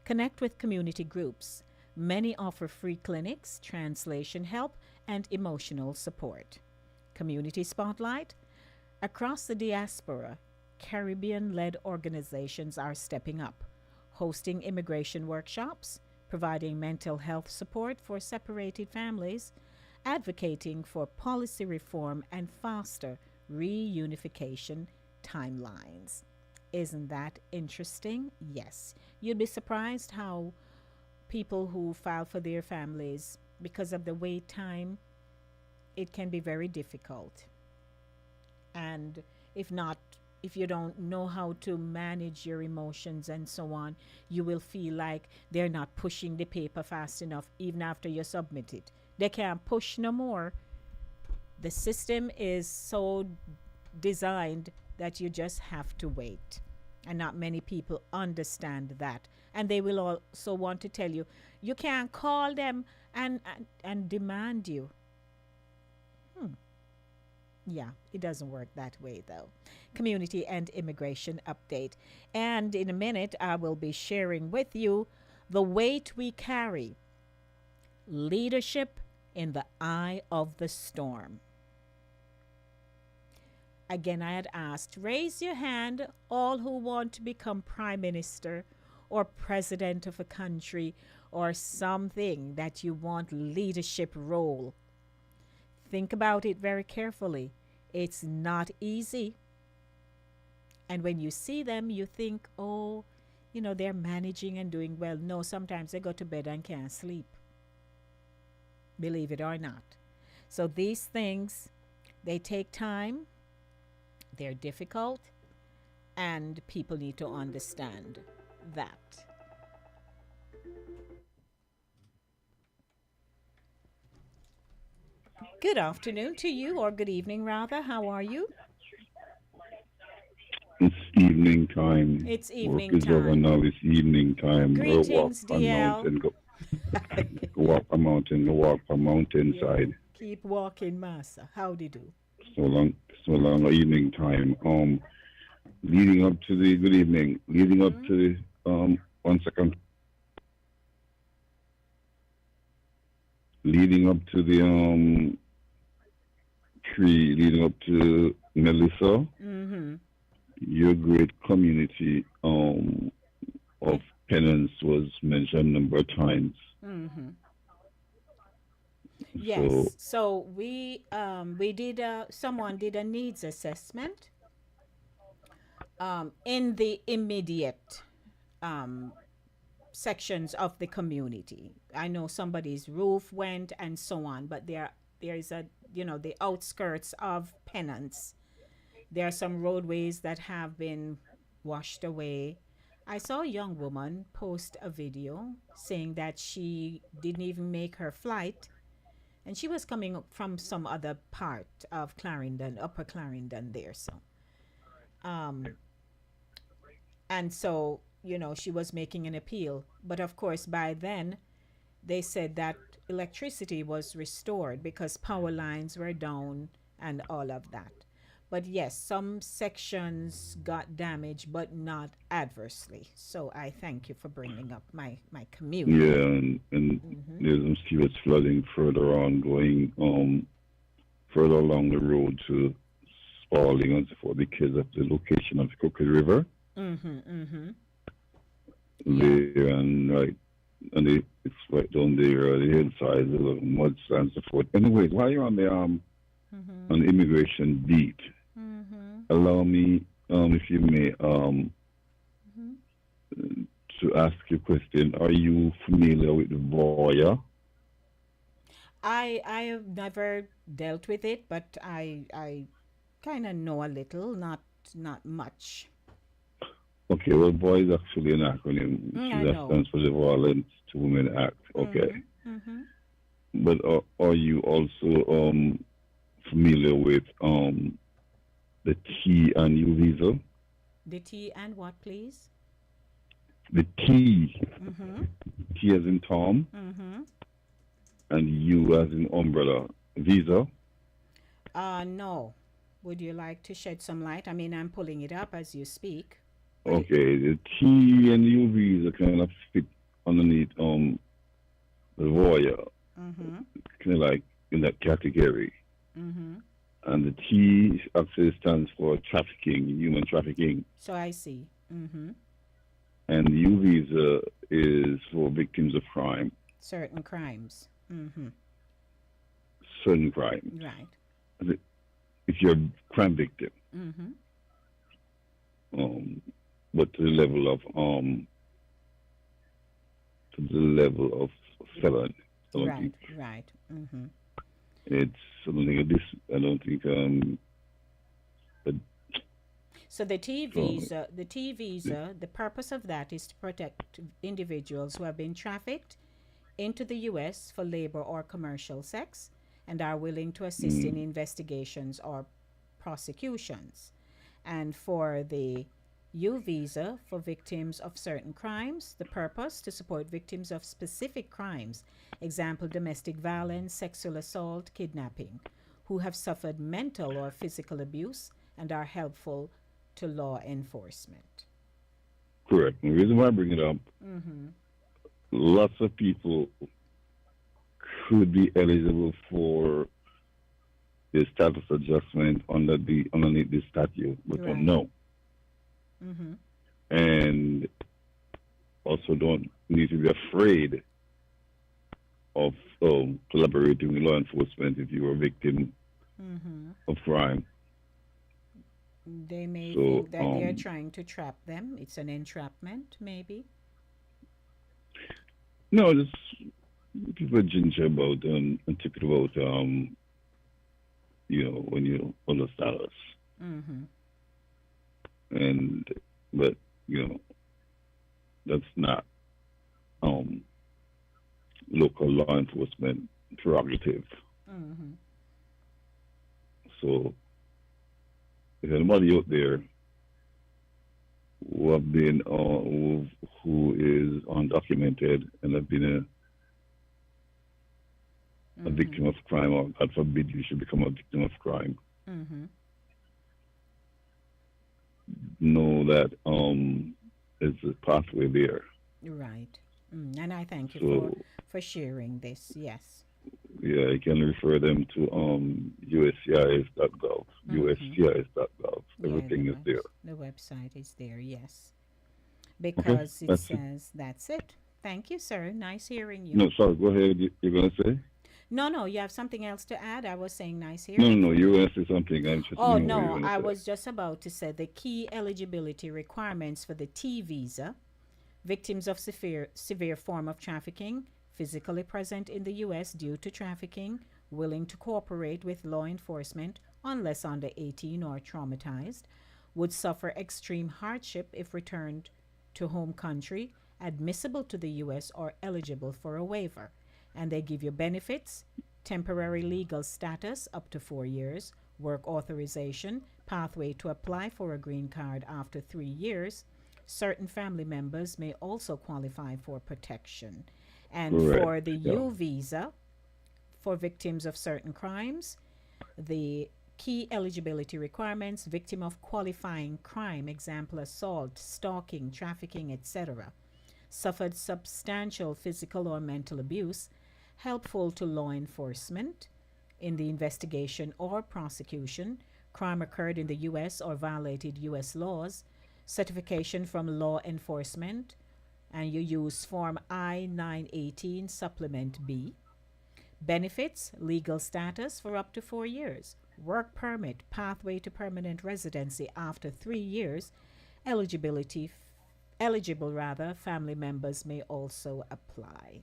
Connect with community groups. Many offer free clinics, translation help, and emotional support. Community Spotlight. Across the diaspora, Caribbean-led organizations are stepping up, hosting immigration workshops, providing mental health support for separated families, advocating for policy reform and faster reunification timelines. Isn't that interesting? Yes. You'd be surprised how people who file for their families, because of the wait time, it can be very difficult. And if you don't know how to manage your emotions and so on, you will feel like they're not pushing the paper fast enough even after you submit it. They can't push no more. The system is so designed that you just have to wait. And not many people understand that. And they will also want to tell you, you can't call them and demand you. Yeah, it doesn't work that way though. Community and immigration update. And in a minute, I will be sharing with you the weight we carry, leadership in the eye of the storm. Again, I had asked, raise your hand, all who want to become prime minister or president of a country or something that you want leadership role. Think about it very carefully. It's not easy. And when you see them, you think, oh, they're managing and doing well. No, sometimes they go to bed and can't sleep. Believe it or not. So these things, they take time. They're difficult. And people need to understand that. Good afternoon to you, or good evening rather. How are you? It's evening time. It's evening Work is time. over now. It's evening time. Greetings, go walk DL. on mountain, go walk a mountainside. Yeah. Keep walking, Massa. Howdy do? So long, evening time. Leading up to the good evening. Leading up to the 1 second. Leading up to the tree, leading up to Melissa. Your great community of penance was mentioned a number of times. Yes. So we did someone did a needs assessment in the immediate sections of the community. I know somebody's roof went and so on, but there is the outskirts of penance. There are some roadways that have been washed away. I saw a young woman post a video saying that she didn't even make her flight, and she was coming up from some other part of Clarendon, Upper Clarendon there. So, and so, she was making an appeal. But of course, by then, they said that electricity was restored because power lines were down and all of that. But yes, some sections got damaged, but not adversely. So I thank you for bringing up my community. Yeah, and there's some serious flooding further on, going further along the road to Spalding and so forth because of the location of the Crooked River. There and it's right down there, the hillside, the little mud and so forth. Anyways, while you're on the on the immigration beat, allow me, if you may, to ask you a question. Are you familiar with Voya? I have never dealt with it, but I kind of know a little, not much. Okay, well, Voya is actually an acronym. That stands for the Violence to Women Act. Okay. But are you also familiar with the T and U visa? The T and what, please? The T. T as in Tom. And U as in umbrella. Visa? No. Would you like to shed some light? I mean, I'm pulling it up as you speak. Okay, the T and U visa kind of fit underneath the Voya. Kind of like in that category. And the T actually stands for trafficking, human trafficking. So I see. And the U visa is for victims of crime. Certain crimes. Certain crimes. Right. If you're a crime victim. But to the level of felon. Right. It's something like this. I don't think. So the T visa, the purpose of that is to protect individuals who have been trafficked into the U.S. for labor or commercial sex and are willing to assist in investigations or prosecutions. And for the U visa for victims of certain crimes, the purpose to support victims of specific crimes, example domestic violence, sexual assault, kidnapping, who have suffered mental or physical abuse and are helpful to law enforcement. Correct. The reason why I bring it up, lots of people could be eligible for the status adjustment underneath the statute, but Right. don't know. And also don't need to be afraid of collaborating with law enforcement if you are a victim of crime. They may So, think that they're trying to trap them. It's an entrapment, maybe. No, just people ginger about and talk about when you on the status. And but that's not local law enforcement prerogative. So if anybody out there who have been who is undocumented and have been a victim of crime, or God forbid you should become a victim of crime, know that there's a pathway there. Right. And I thank you So, for sharing this. Yes. yeah, you can refer them to uscis.gov. uscis.gov. Everything is there. The website is there, yes. Because it that's it. says that's it. Thank you, sir. Nice hearing you. No, sorry, go ahead. You're going to say? No, you have something else to add. I was saying nice No, hearing. you were going to say something. I'm just Oh, knowing what you no, were gonna I say. was just about to say the key eligibility requirements for the T visa: victims of severe form of trafficking, physically present in the U.S. due to trafficking, willing to cooperate with law enforcement unless under 18 or traumatized, would suffer extreme hardship if returned to home country, admissible to the U.S. or eligible for a waiver. And they give you benefits, temporary legal status up to 4 years, work authorization, pathway to apply for a green card after 3 years. Certain family members may also qualify for protection. And Correct. for the Yeah. U visa for victims of certain crimes, the key eligibility requirements: victim of qualifying crime, example assault, stalking, trafficking, etc., suffered substantial physical or mental abuse, helpful to law enforcement in the investigation or prosecution, crime occurred in the U.S. or violated U.S. laws, certification from law enforcement, and you use Form I-918 Supplement B. Benefits, legal status for up to 4 years. Work permit, pathway to permanent residency after 3 years. Eligible family members may also apply.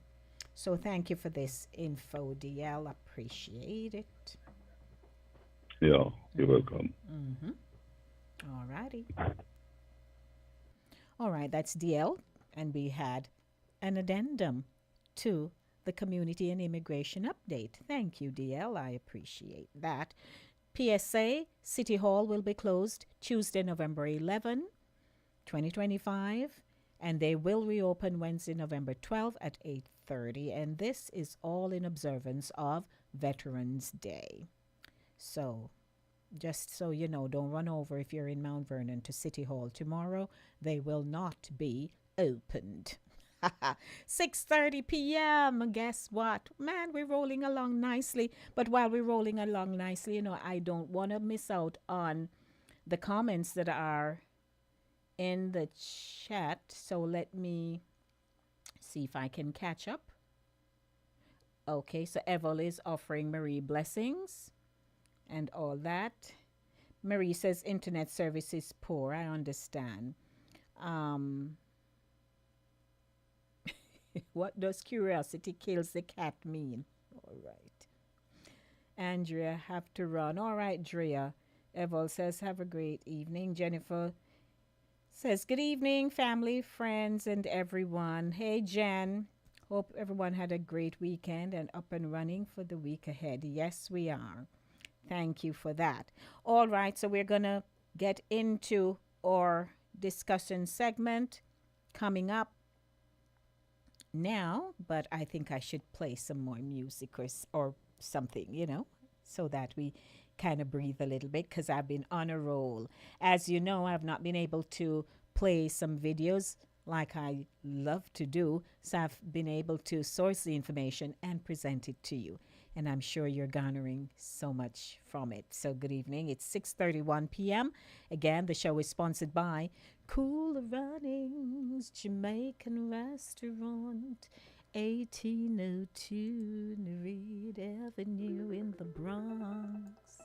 So thank you for this info, DL. Appreciate it. Yeah, you're welcome. All righty. All right, that's DL. And we had an addendum to the Community and Immigration Update. Thank you, DL. I appreciate that. PSA, City Hall will be closed Tuesday, November 11, 2025, and they will reopen Wednesday, November 12 at 8:30, and this is all in observance of Veterans Day. So, just so you know, don't run over if you're in Mount Vernon to City Hall tomorrow. They will not be opened. 6:30 p.m. Guess what? Man, we're rolling along nicely. But while we're rolling along nicely, I don't want to miss out on the comments that are in the chat. So let me see if I can catch up. Okay, so Evel is offering Marie blessings and all that. Marie says internet service is poor. I understand. What does curiosity kills the cat mean? All right. Andrea, have to run. All right, Drea. Evel says, have a great evening. Jennifer says, good evening, family, friends, and everyone. Hey, Jen. Hope everyone had a great weekend and up and running for the week ahead. Yes, we are. Thank you for that. All right, so we're going to get into our discussion segment coming up now, but I think I should play some more music or something, so that we kind of breathe a little bit because I've been on a roll. As you know, I've not been able to play some videos like I love to do, so I've been able to source the information and present it to you. And I'm sure you're garnering so much from it. So good evening. It's 6:31 p.m. Again, the show is sponsored by Cool Runnings Jamaican Restaurant, 1802 Reed Avenue in the Bronx.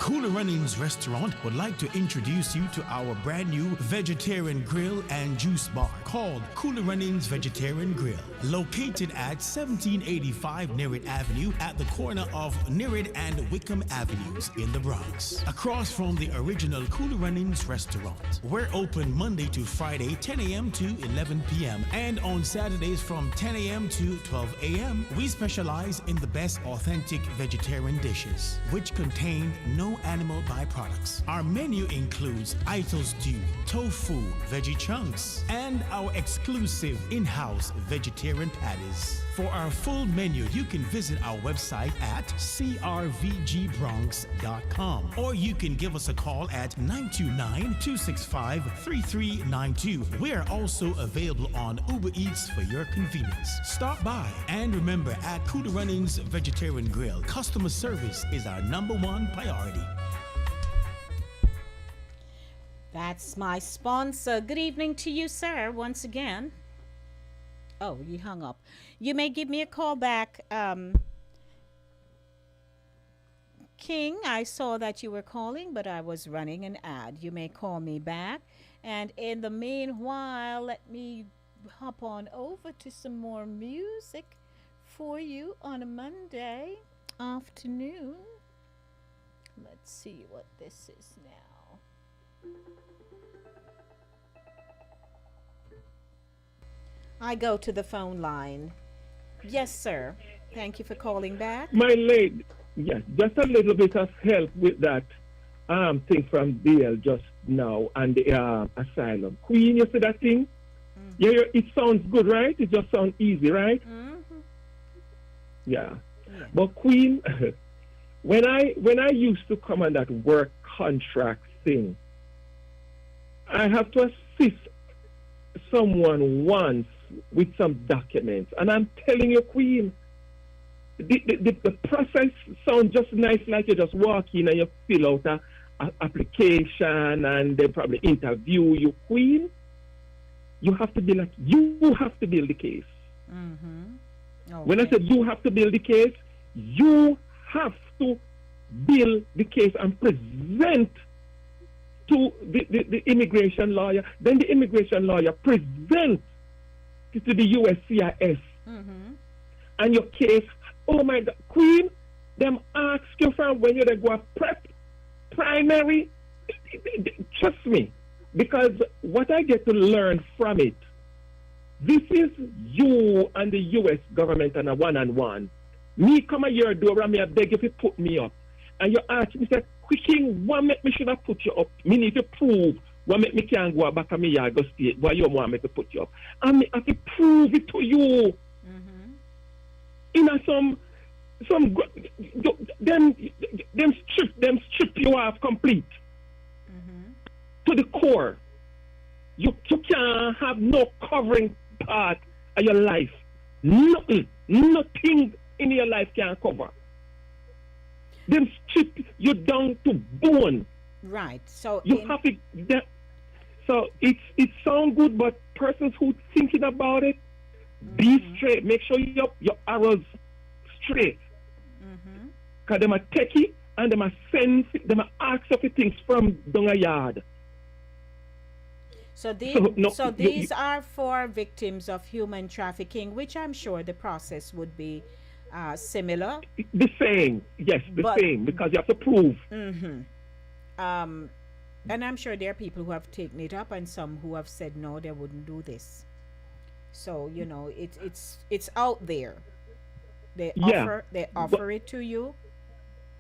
Cooler Runnings Restaurant would like to introduce you to our brand new vegetarian grill and juice bar called Cooler Runnings Vegetarian Grill, located at 1785 Nerid Avenue at the corner of Nerid and Wickham Avenues in the Bronx, across from the original Cooler Runnings Restaurant. We're open Monday to Friday, 10 a.m. to 11 p.m. and on Saturdays from 10 a.m. to 12 a.m. We specialize in the best authentic vegetarian dishes, which contain no animal byproducts. Our menu includes Ito stew, tofu, veggie chunks, and our exclusive in-house vegetarian patties. For our full menu, you can visit our website at crvgbronx.com, or you can give us a call at 929-265-3392. We are also available on Uber Eats for your convenience. Stop by, and remember, at Cooler Runnings Vegetarian Grill, customer service is our #1 priority. That's my sponsor. Good evening to you, sir, once again. Oh, you hung up. You may give me a call back. King, I saw that you were calling, but I was running an ad. You may call me back. And in the meanwhile, let me hop on over to some more music for you on a Monday afternoon. Let's see what this is now. I go to the phone line. Yes, sir. Thank you for calling back. My lady, yes, just a little bit of help with that thing from DL just now and the asylum. Queen, you see that thing? Mm-hmm. Yeah, it sounds good, right? It just sounds easy, right? Mm-hmm. Yeah. But Queen, when I used to come on that work contract thing, I have to assist someone once with some documents, and I'm telling you, Queen, the process sounds just nice, like you just walk in and you fill out a application and they probably interview you. Queen, you have to be like, you have to build the case. Mm-hmm. Okay. When I said you have to build the case, you have to build the case and present to the immigration lawyer. Then the immigration lawyer presents it to the USCIS. Mm-hmm. And your case, oh my God, Queen, them ask you from when you go prep, primary. Trust me, because what I get to learn from it, this is you and the US government on a one-on-one. Me come a year ago, and I beg you to put me up. And you ask me, say, King, what make me should have put you up? Me need to prove what make me can't go back to me yard go state. Why you want me to put you up? And me have to prove it to you. Mm-hmm. In some them strip you off complete. Mm-hmm. To the core. You can't have no covering part of your life. Nothing in your life can cover. Them strip you down to bone. Right. So you have to. So it sounds good, but persons who thinking about it, be straight. Make sure your arrows straight. Cause them are techie and them are send them are ask of things from down a yard. So these are for victims of human trafficking, which I'm sure the process would be similar. The same, yes, same, because you have to prove. Mm-hmm. And I'm sure there are people who have taken it up and some who have said no, they wouldn't do this. So it's out there. They offer it to you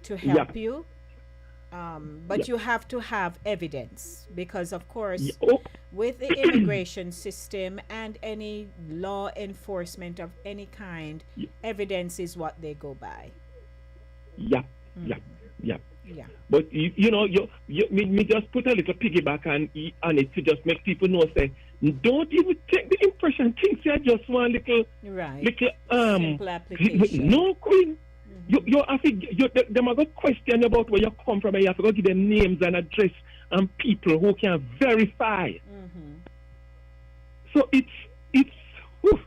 to help you. But you have to have evidence because, of course, Yeah. Oh, with the immigration system and any law enforcement of any kind, evidence is what they go by. yeah, yeah, yeah. Yeah. But me just put a little piggyback on it to just make people know, say, don't even take the impression, think you just one little, Right. little Simple application. no, Queen. You have to, them are going to question about where you come from, and you have to go give them names and address and people who can verify. So it's, whew.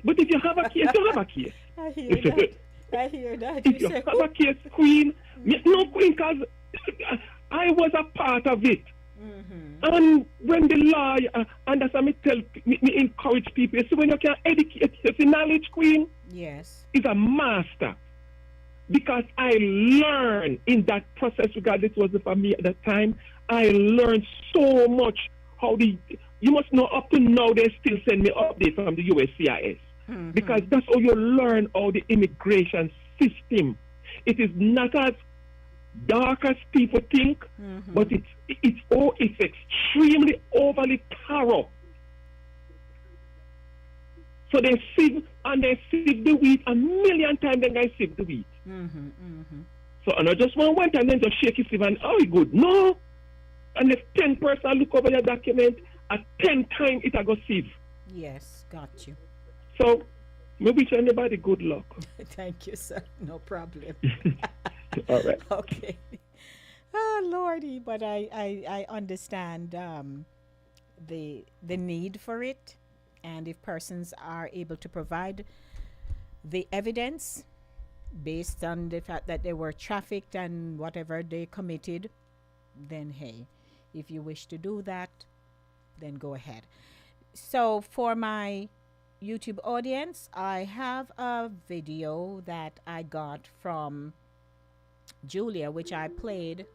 But if you have a case, you have a case. I hear that. I hear that. If you have a case, Queen, no, Queen, because I was a part of it. And when the law, and that's what me encourage people, you see, when you can educate, you see, knowledge, Queen, Yes. is a master. Because I learned in that process, regardless it wasn't for me at that time, I learned so much how you must know up to now they still send me updates from the USCIS. Because that's how you learn all the immigration system. It is not as dark as people think, but it's extremely overly thorough. So they sieve the wheat a million times than I sieve the wheat. So and I just went and then just shake his sieve and good. No. And if 10 person look over your document, at 10 times it a go sieve. Yes, got you. So we wish anybody good luck. Thank you, sir. No problem. All right. Okay. Oh, Lordy, but I understand the need for it, and if persons are able to provide the evidence based on the fact that they were trafficked and whatever they committed, then hey, if you wish to do that, then go ahead. So for my YouTube audience, I have a video that I got from Julia, which I played.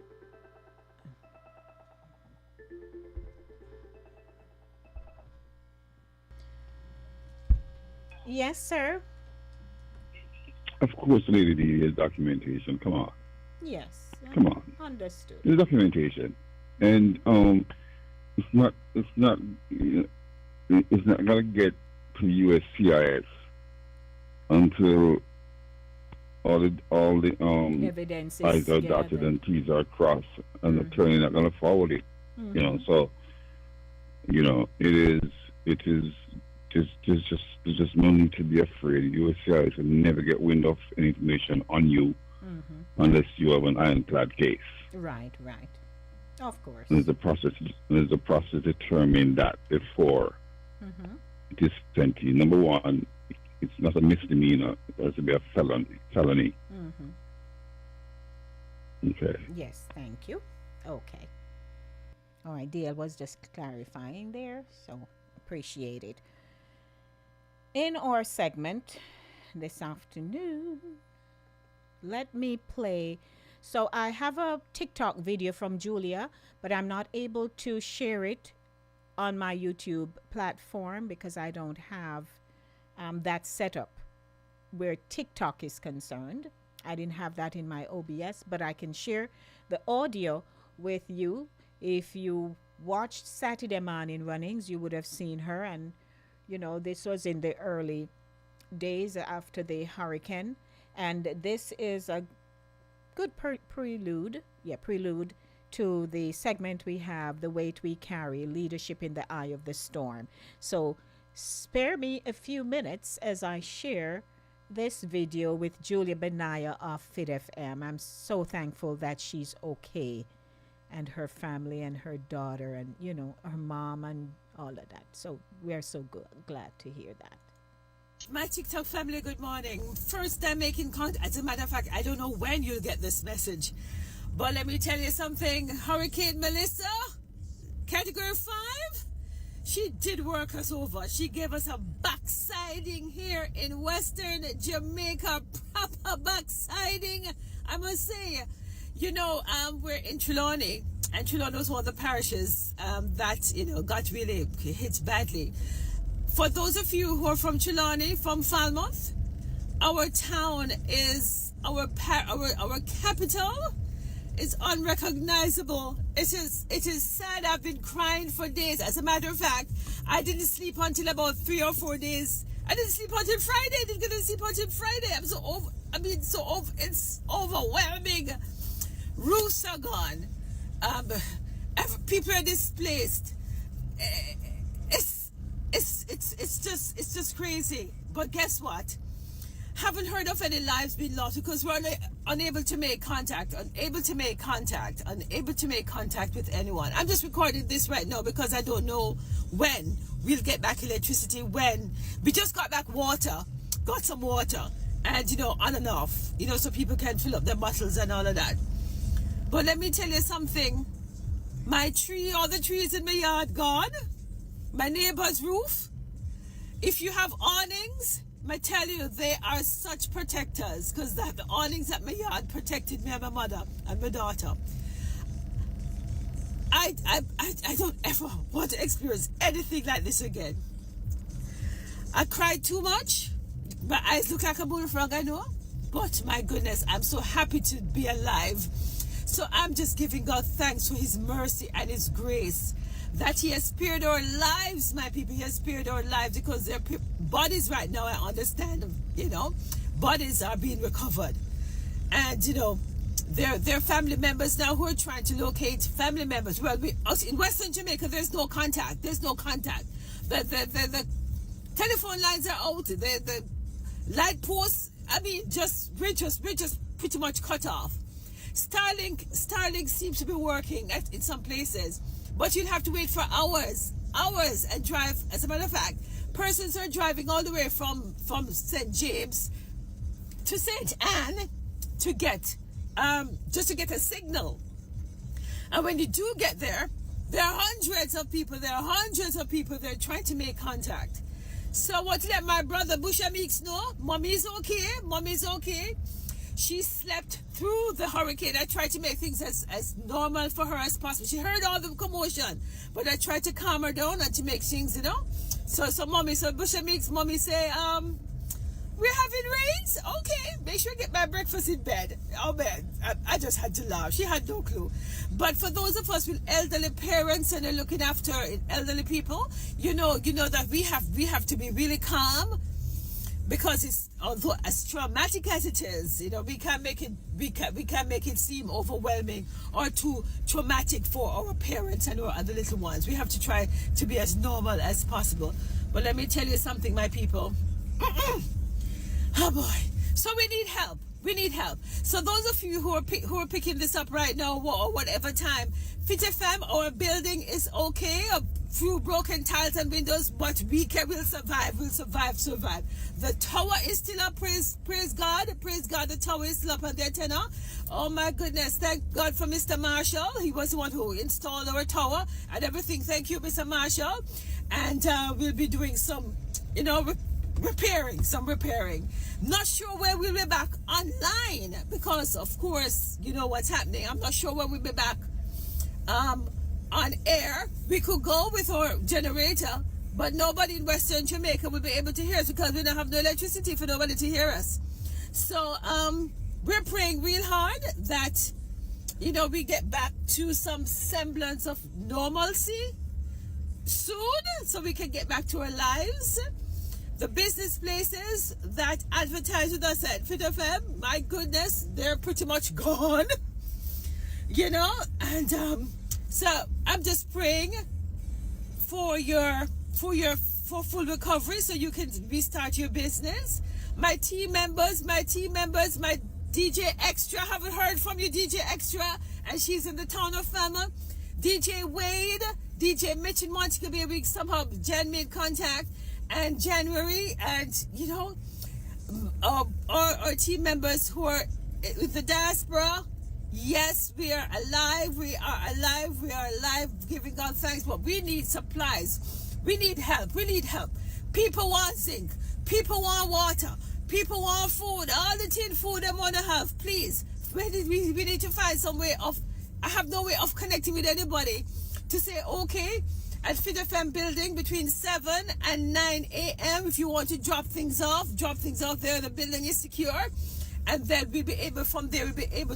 Yes, sir. Of course, Lady D, is documentation. Come on. Yes. Come on. Understood. There's documentation. And it's not gonna get to USCIS until all the evidence I's are dotted and T's are crossed, and the attorney not gonna forward it. So it is there's just no need to be afraid. USCIS will never get wind of any information on you unless you have an ironclad case. Right. Of course. And there's a process determined that before it is sent to you. Number one, it's not a misdemeanor; it has to be a felony. Okay. Yes, thank you. Okay. All right, DL was just clarifying there, so appreciate it. In our segment this afternoon, let me play. So I have a TikTok video from Julia, but I'm not able to share it on my YouTube platform because I don't have that set up where TikTok is concerned. I didn't have that in my OBS, but I can share the audio with you. If you watched Saturday Morning Runnings, you would have seen her, and this was in the early days after the hurricane, and this is a good prelude to the segment we have, The Weight We Carry, Leadership in the Eye of the Storm. So spare me a few minutes as I share this video with Julia Benaya of Fit FM. I'm so thankful that she's okay, and her family and her daughter and her mom and all of that. So we are so glad to hear that. My TikTok family, good morning. First time making contact. As a matter of fact, I don't know when you'll get this message, but let me tell you something. Hurricane Melissa, category 5, she did work us over. She gave us a backsiding here in Western Jamaica, proper backsiding, I must say. We're in Trelawney, and Trelawney was one of the parishes that, got really hit badly. For those of you who are from Trelawney, from Falmouth, our town is, our capital is unrecognizable. It is sad. I've been crying for days. As a matter of fact, I didn't sleep until about 3 or 4 days. I didn't sleep until Friday. I didn't get to sleep until Friday. I'm so over. I mean, it's overwhelming. Roofs are gone. People are displaced. It's just crazy. But guess what? Haven't heard of any lives being lost because we're unable to make contact with anyone. I'm just recording this right now because I don't know when we'll get back electricity. When we just got back got some water, and on and off, so people can fill up their bottles and all of that. But let me tell you something. All the trees in my yard gone. My neighbor's roof. If you have awnings, I tell you, they are such protectors, because the awnings at my yard protected me and my mother and my daughter. I don't ever want to experience anything like this again. I cried too much. My eyes look like a bullfrog, I know. But my goodness, I'm so happy to be alive. So I'm just giving God thanks for his mercy and his grace, that he has spared our lives, my people. He has spared our lives because their bodies right now, I understand, bodies are being recovered. And, their family members now who are trying to locate family members. Well, us in Western Jamaica, there's no contact. The telephone lines are out. The light posts, we're just pretty much cut off. Starlink seems to be working in some places, but you'll have to wait for hours and drive. As a matter of fact, persons are driving all the way from St. James to St. Anne to get just to get a signal. And when you do get there, there are hundreds of people there trying to make contact. So I want to let my brother Busha Meeks know, Mommy's okay. She slept through the hurricane. I tried to make things as normal for her as possible. She heard all the commotion, but I tried to calm her down and to make things, So Busha Meeks, Mommy say, we're having rains? Okay, make sure I get my breakfast in bed. Oh man, I just had to laugh. She had no clue. But for those of us with elderly parents and are looking after elderly people, you know that we have to be really calm, because although as traumatic as it is, we can't make it seem overwhelming or too traumatic for our parents and our other little ones. We have to try to be as normal as possible. But let me tell you something, my people. Oh boy. So we need help. So those of you who are picking this up right now, or whatever time, Fit FM, our building is okay. A few broken tiles and windows, but we'll survive. The tower is still up. Praise God. The tower is still up on the antenna. Oh my goodness. Thank God for Mr. Marshall. He was the one who installed our tower and everything. Thank you, Mr. Marshall. And we'll be doing some, repairing. Not sure where we'll be back online, because of course, what's happening. I'm not sure when we'll be back on air. We could go with our generator, but nobody in Western Jamaica will be able to hear us because we don't have no electricity for nobody to hear us. So we're praying real hard that we get back to some semblance of normalcy soon, so we can get back to our lives. The business places that advertise with us at Fit FM, my goodness, they're pretty much gone. And so I'm just praying for full recovery so you can restart your business. My team members, my DJ Extra, haven't heard from you, DJ Extra, and she's in the town of Fama. DJ Wade, DJ Mitch in Montego Bay, we somehow Jen made contact. And January, and our team members who are with the Diaspora, yes, we are alive, giving God thanks, but we need supplies, we need help. People want zinc, people want water, people want food, all the tin food they want to have. Please, we need to find some way of, I have no way of connecting with anybody to say, okay, at Fit FM building between 7 and 9 a.m. If you want to drop things off there. The building is secure. and then we'll be able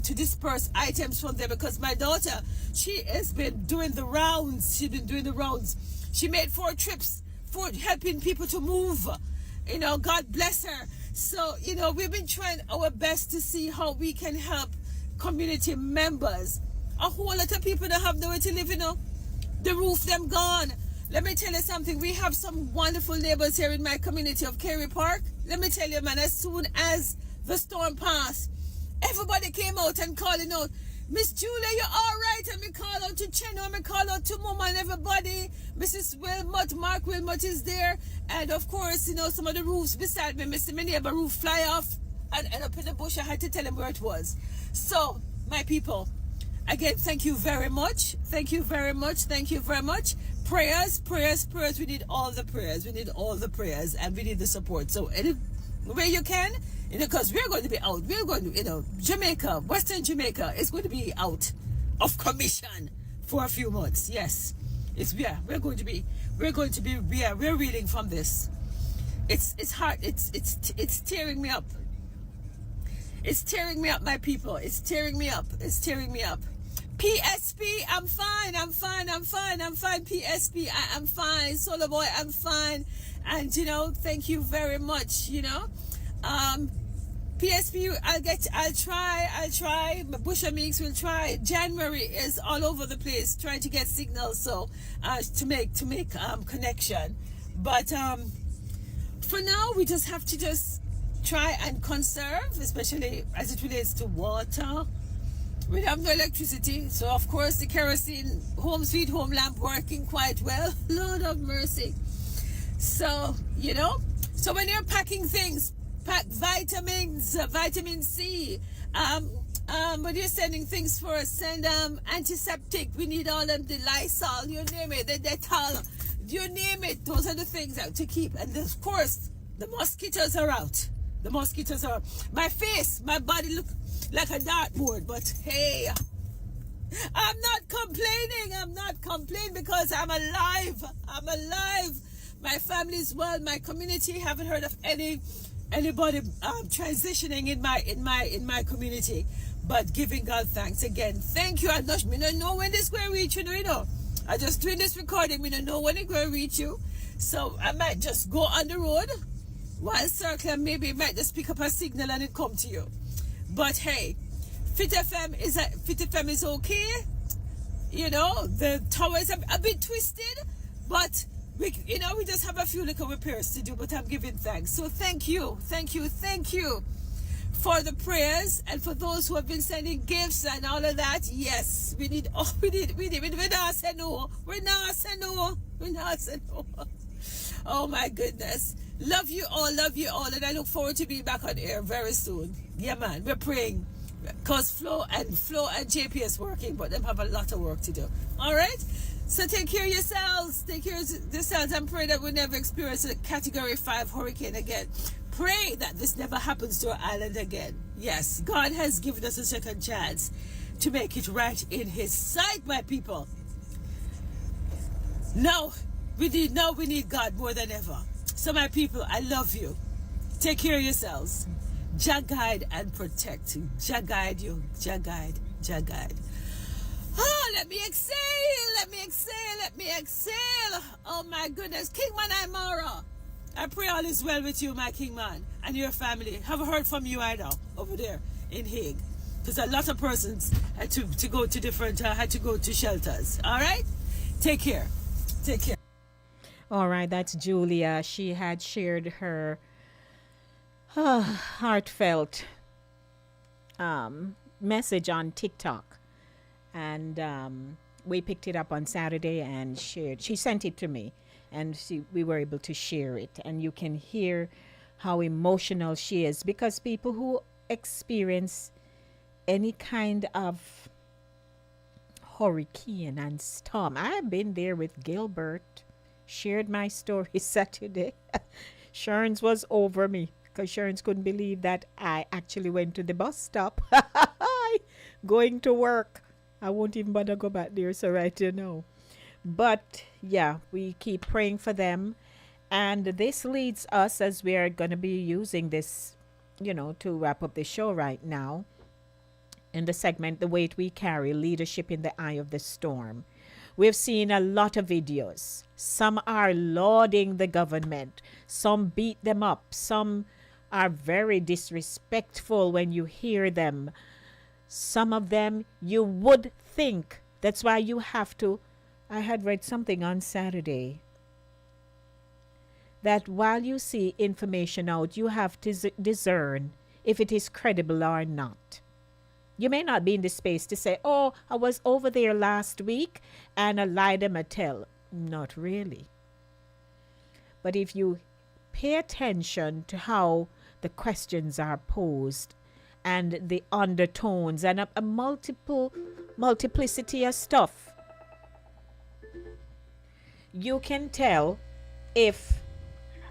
to disperse items from there, because my daughter, she has been doing the rounds. She's been doing the rounds. She made 4 trips for helping people to move. God bless her. So, we've been trying our best to see how we can help community members. A whole lot of people that have nowhere to live, The roof, them gone. Let me tell you something. We have some wonderful neighbors here in my community of Kerry Park. Let me tell you, man, as soon as the storm passed, everybody came out and calling out, Miss Julia, you're all right. And we call out to Cheno, and we call out to Mama and everybody. Mrs. Wilmot, Mark Wilmot is there. And of course, some of the roofs beside me, Mr. My neighbor roof fly off and end up in the bush. I had to tell him where it was. So, my people, again, thank you very much. Thank you very much. Thank you very much. Prayers, prayers, prayers. We need all the prayers. We need all the prayers, and we need the support. So, any way you can, because we're going to be out. We're going to, Jamaica, Western Jamaica is going to be out of commission for a few months. Yes, we're reeling from this. It's hard. It's tearing me up. It's tearing me up, my people. It's tearing me up. It's tearing me up. PSP, I'm fine. PSP, I am fine. Solar Boy, I'm fine. And, thank you very much, PSP, I'll try. Busha Meeks will try. January is all over the place trying to get signals, so to make connection. But for now, we just have to try and conserve, especially as it relates to water. We have no electricity, so of course the kerosene home sweet home lamp working quite well. Lord of mercy. So, so when you're packing things, pack vitamins, vitamin C. When you're sending things for us, send antiseptic. We need all of the Lysol, you name it, the Dettol, you name it. Those are the things out to keep. And of course, the mosquitoes are out. The mosquitoes are out. My face, my body look like a dartboard, but hey, I'm not complaining because I'm alive. My family's well. My community, haven't heard of anybody transitioning in my community, but giving God thanks again. Thank you. I don't know when this going to reach you. I just doing this recording. We don't know when it's going to reach you, so I might just go on the road while circling. Maybe it might just pick up a signal and it come to you. But hey, Fit FM is okay. The tower is a bit twisted, but we just have a few little repairs to do. But I'm giving thanks. So thank you for the prayers, and for those who have been sending gifts and all of that. Yes, we not say no. We're not say no. Oh my goodness. Love you all, and I look forward to being back on air very soon. Yeah, man, we're praying, because Flo and JP is working, but them have a lot of work to do. All right? So take care of yourselves. And pray that we never experience a Category 5 hurricane again. Pray that this never happens to our island again. Yes, God has given us a second chance to make it right in His sight, my people. Now we need God more than ever. So my people, I love you. Take care of yourselves. Jah guide and protect you. Jah guide you. Jah guide. Oh, let me exhale. Oh my goodness. Kingman Imara, I pray all is well with you, my Kingman, and your family. Haven't heard from you either over there in Hague, because a lot of persons had to go to different, had to go to shelters. All right? Take care. All right, that's Julia. She had shared her heartfelt message on TikTok, and we picked it up on Saturday and shared. She sent it to me, and we were able to share it. And you can hear how emotional she is, because people who experience any kind of hurricane and storm, I've been there with Gilbert. Shared my story Saturday. Sharon's was over me, because Sharon's couldn't believe that I actually went to the bus stop going to work. I won't even bother go back there, so right now. But yeah, we keep praying for them. And this leads us, as we are going to be using this to wrap up the show right now, in the segment The Weight We Carry, Leadership in the Eye of the Storm, we've seen a lot of videos. Some are lauding the government, some beat them up, some are very disrespectful when you hear them. Some of them you would think. That's why you have to. I had read something on Saturday that while you see information out, you have to discern if it is credible or not. You may not be in the space to say, oh, I was over there last week and I lied them a tell. Not really. But if you pay attention to how the questions are posed and the undertones and a multiplicity of stuff, you can tell if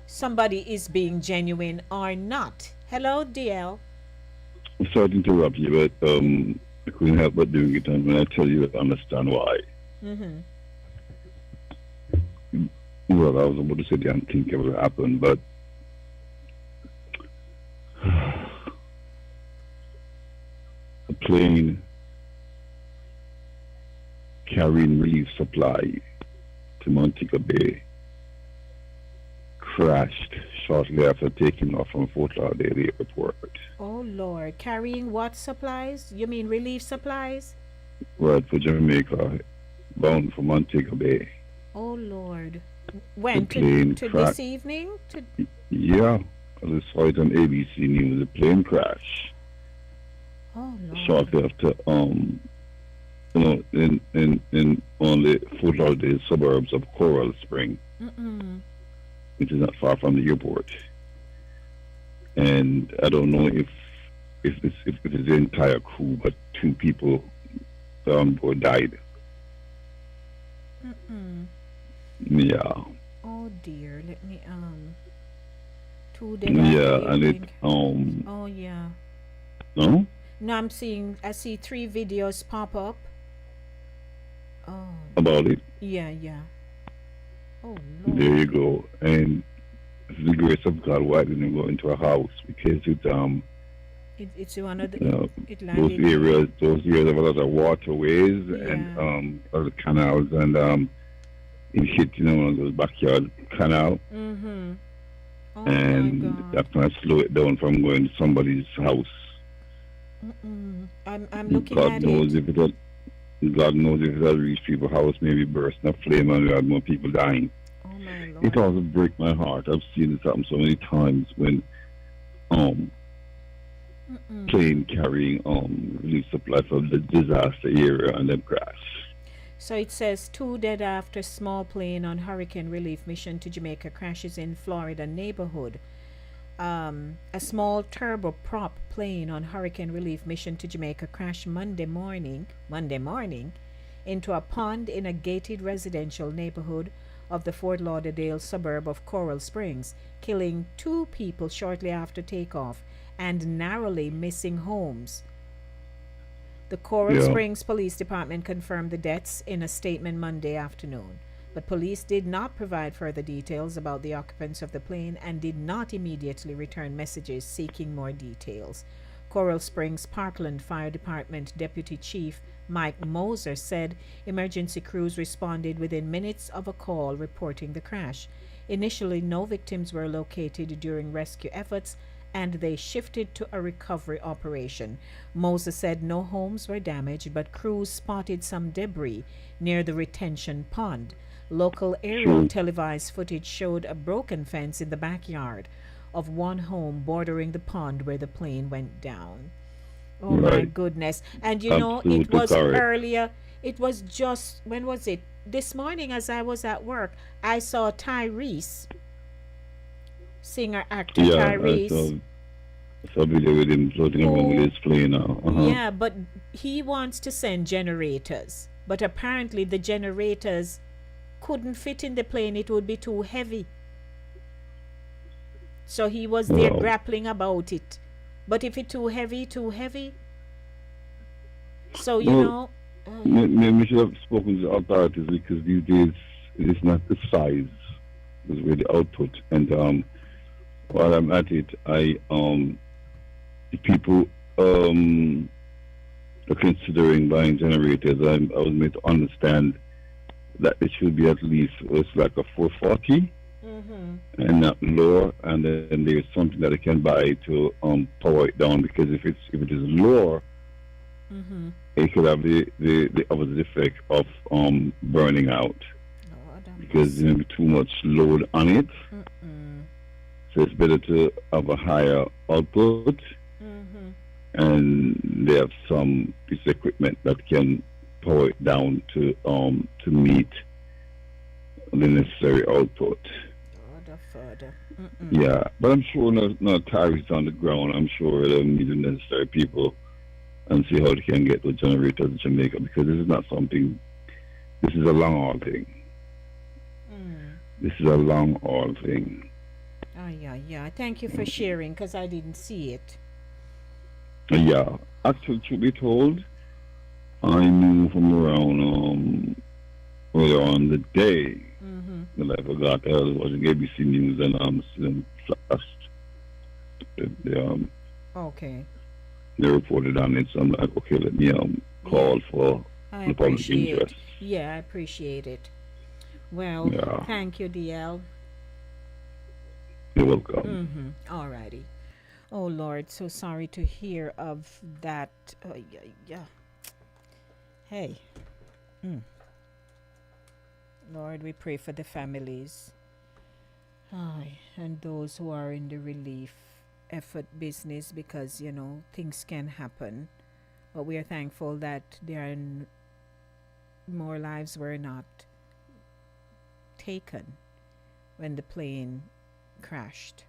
somebody is being genuine or not. Hello, DL. I'm sorry to interrupt you, but I couldn't help but doing it. And when I tell you, I understand why. Mm-hmm. Well, I was about to say the unthinkable happened, but a plane carrying relief supply to Montego Bay crashed shortly after taking off from Fort Lauderdale Airport. Oh, Lord. Carrying what supplies? You mean relief supplies? Right, for Jamaica, bound for Montego Bay. Oh, Lord. When? plane To crash. this evening? Yeah, I saw it on ABC News. The plane crash Oh, Lord. shortly after, in on the Fort Lauderdale suburbs of Coral Spring, which is not far from the airport. And I don't know if it is the entire crew, but 2 people on board died. Yeah. Oh, dear. Let me, 2 days. Yeah, and it, Oh, yeah. no? No, I see 3 videos pop up. Oh, About it. yeah. Oh, There Lord. you go. And it's the grace of God why I didn't go into a house, because it, It's one of the, it those landed. areas have a lot of waterways and Yeah. other canals, and it hit one of those backyard canal, Mm-hmm. Oh, and my God. that kind of slow it down from going to somebody's house. I'm looking God at knows it. if it had, God knows if it had reached people's house, maybe bursting a flame and we had more people dying. Oh, my It Lord. also breaks my heart. I've seen this happen so many times when plane carrying relief supply from the disaster area and then crash. So it says 2 dead after small plane on hurricane relief mission to Jamaica crashes in Florida neighborhood. A small turboprop plane on hurricane relief mission to Jamaica crashed Monday morning into a pond in a gated residential neighborhood of the Fort Lauderdale suburb of Coral Springs, killing 2 people shortly after takeoff and narrowly missing homes. The Coral Springs Police Department confirmed the deaths in a statement Monday afternoon, but police did not provide further details about the occupants of the plane and did not immediately return messages seeking more details. Coral Springs Parkland Fire Department Deputy Chief Mike Moser said emergency crews responded within minutes of a call reporting the crash. Initially, no victims were located during rescue efforts, and they shifted to a recovery operation. Moser said no homes were damaged, but crews spotted some debris near the retention pond. Local aerial televised footage showed a broken fence in the backyard of one home bordering the pond where the plane went down. Oh, my goodness. And it Absolutely was correct. earlier. It was just, when was it? This morning as I was at work, I saw Tyrese, singer actor Tyrese. I saw a video with him floating around with his plane now. Yeah, but he wants to send generators. But apparently the generators couldn't fit in the plane. It would be too heavy. So he was there grappling about it. But if it's too heavy, too heavy. So, we should have spoken to the authorities, because these days it is not the size, it's really the output. And while I'm at it, I people are considering buying generators, I was made to understand that it should be at least it's like a 440 and not lower, and then there's something that they can buy to power it down, because if it is lower, it could have the opposite effect of burning out, because there may be too much load on it. So it's better to have a higher output, and they have some piece of equipment that can power it down to meet the necessary output. Further. Yeah, but I'm sure no tariffs on the ground. I'm sure they'll meet the necessary people and see how they can get the generators in Jamaica, because this is not something. This is a long haul thing. This is a long haul thing. Yeah. Thank you for sharing, because I didn't see it. Yeah, actually, to be told, I knew from around earlier on the day that I forgot. I was watching ABC News and flashed. Okay. They reported on it, so I'm like, okay, let me call for the public interest. Yeah, I appreciate it. Well, thank you, DL. You're welcome. Alrighty. Oh Lord, so sorry to hear of that. Yeah. Hey. Lord, we pray for the families. And those who are in the relief effort business, because, things can happen. But we are thankful that more lives were not taken when the plane crashed.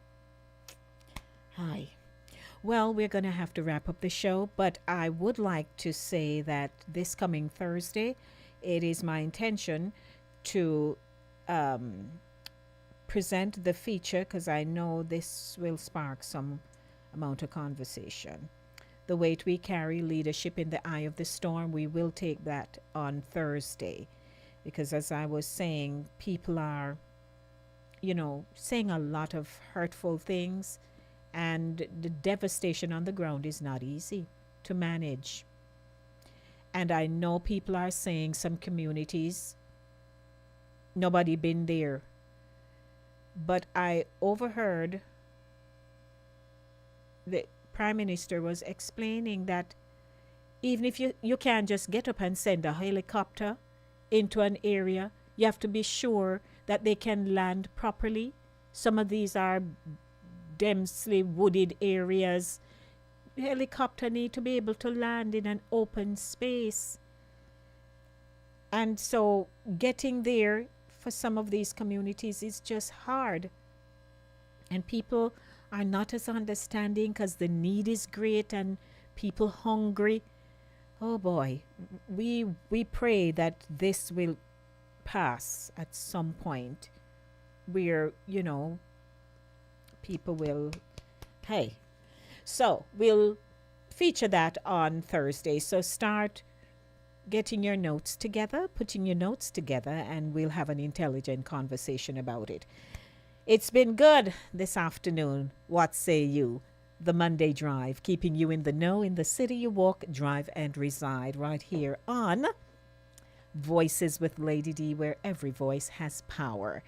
Hi. Well, we're going to have to wrap up the show, but I would like to say that this coming Thursday, it is my intention to present the feature, because I know this will spark some amount of conversation. The weight we carry, leadership in the eye of the storm, we will take that on Thursday, because as I was saying, people are, saying a lot of hurtful things, and the devastation on the ground is not easy to manage. And I know people are saying some communities, nobody been there. But I overheard the Prime Minister was explaining that even if you can't just get up and send a helicopter into an area, you have to be sure that they can land properly. Some of these are densely wooded areas. The helicopter need to be able to land in an open space. And so getting there for some of these communities is just hard. And people are not as understanding, because the need is great and people hungry. Oh boy, we pray that this will pass at some point where, people will, hey. So we'll feature that on Thursday. So start getting your notes together, putting your notes together, and we'll have an intelligent conversation about it. It's been good this afternoon. What say you? The Monday Drive, keeping you in the know in the city you walk, drive, and reside, right here on Voices with Lady D, where every voice has power.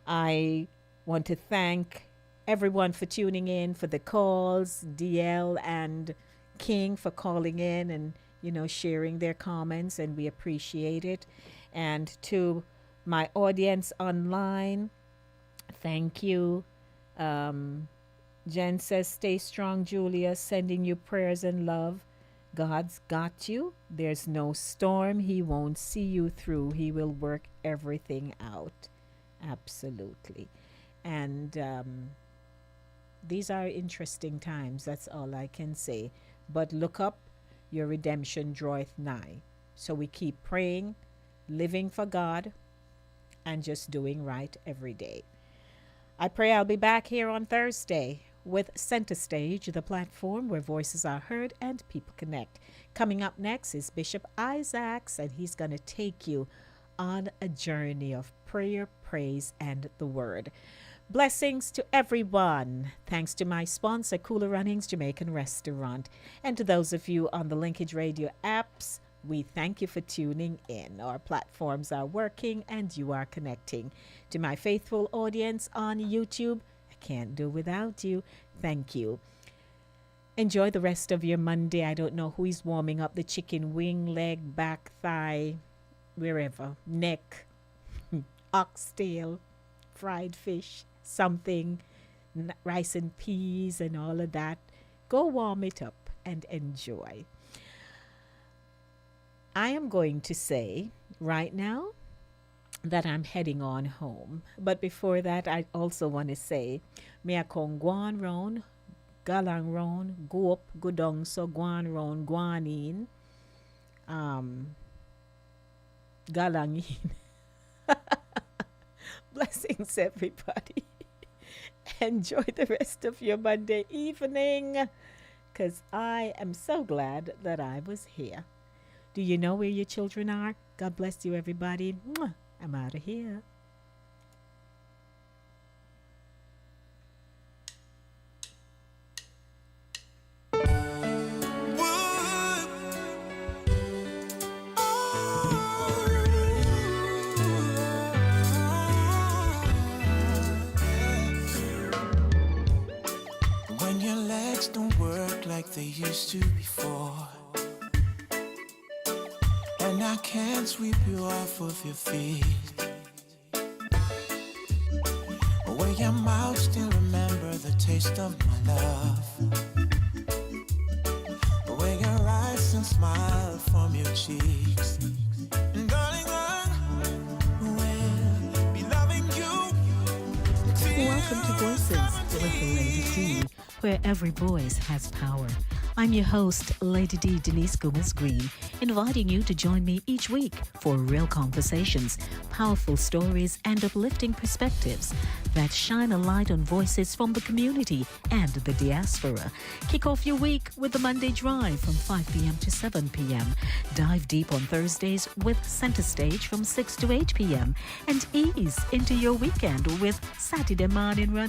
I want to thank everyone for tuning in, for the calls, DL and King for calling in and, sharing their comments, and we appreciate it. And to my audience online, thank you. Jen says, stay strong, Julia, sending you prayers and love. God's got you. There's no storm He won't see you through. He will work everything out. Absolutely. And these are interesting times. That's all I can say. But look up, your redemption draweth nigh. So we keep praying, living for God, and just doing right every day. I pray I'll be back here on Thursday with Center Stage, the platform where voices are heard and people connect. Coming up next is Bishop Isaacs, and he's going to take you on a journey of prayer, praise, and the word. Blessings to everyone. Thanks to my sponsor, Cooler Runnings Jamaican Restaurant. And to those of you on the Linkage Radio apps, we thank you for tuning in. Our platforms are working and you are connecting. To my faithful audience on YouTube, I can't do without you. Thank you. Enjoy the rest of your Monday. I don't know who is warming up the chicken wing, leg, back, thigh, wherever, neck, oxtail, fried fish, something, rice and peas and all of that. Go warm it up and enjoy. I am going to say right now that I'm heading on home. But before that, I also want to say, me a kon guan round, galang round, go up, go down, so guan round, guan in, galang in. Blessings, everybody. Enjoy the rest of your Monday evening, because I am so glad that I was here. Do you know where your children are? God bless you, everybody. Mwah. I'm out of here. When your legs don't work like they used to before, and I can't sweep you off of your feet, where your mouth still remember the taste of my love, where your eyes still smile from your cheeks. And darling, I will be loving you. Welcome to Voices with Lady D, where every voice has power. I'm your host, Lady D Denise Gomez Green, inviting you to join me each week for real conversations, powerful stories, and uplifting perspectives that shine a light on voices from the community and the diaspora. Kick off your week with the Monday Drive from 5 p.m. to 7 p.m. Dive deep on Thursdays with Center Stage from 6 to 8 p.m. And ease into your weekend with Saturday Morning Run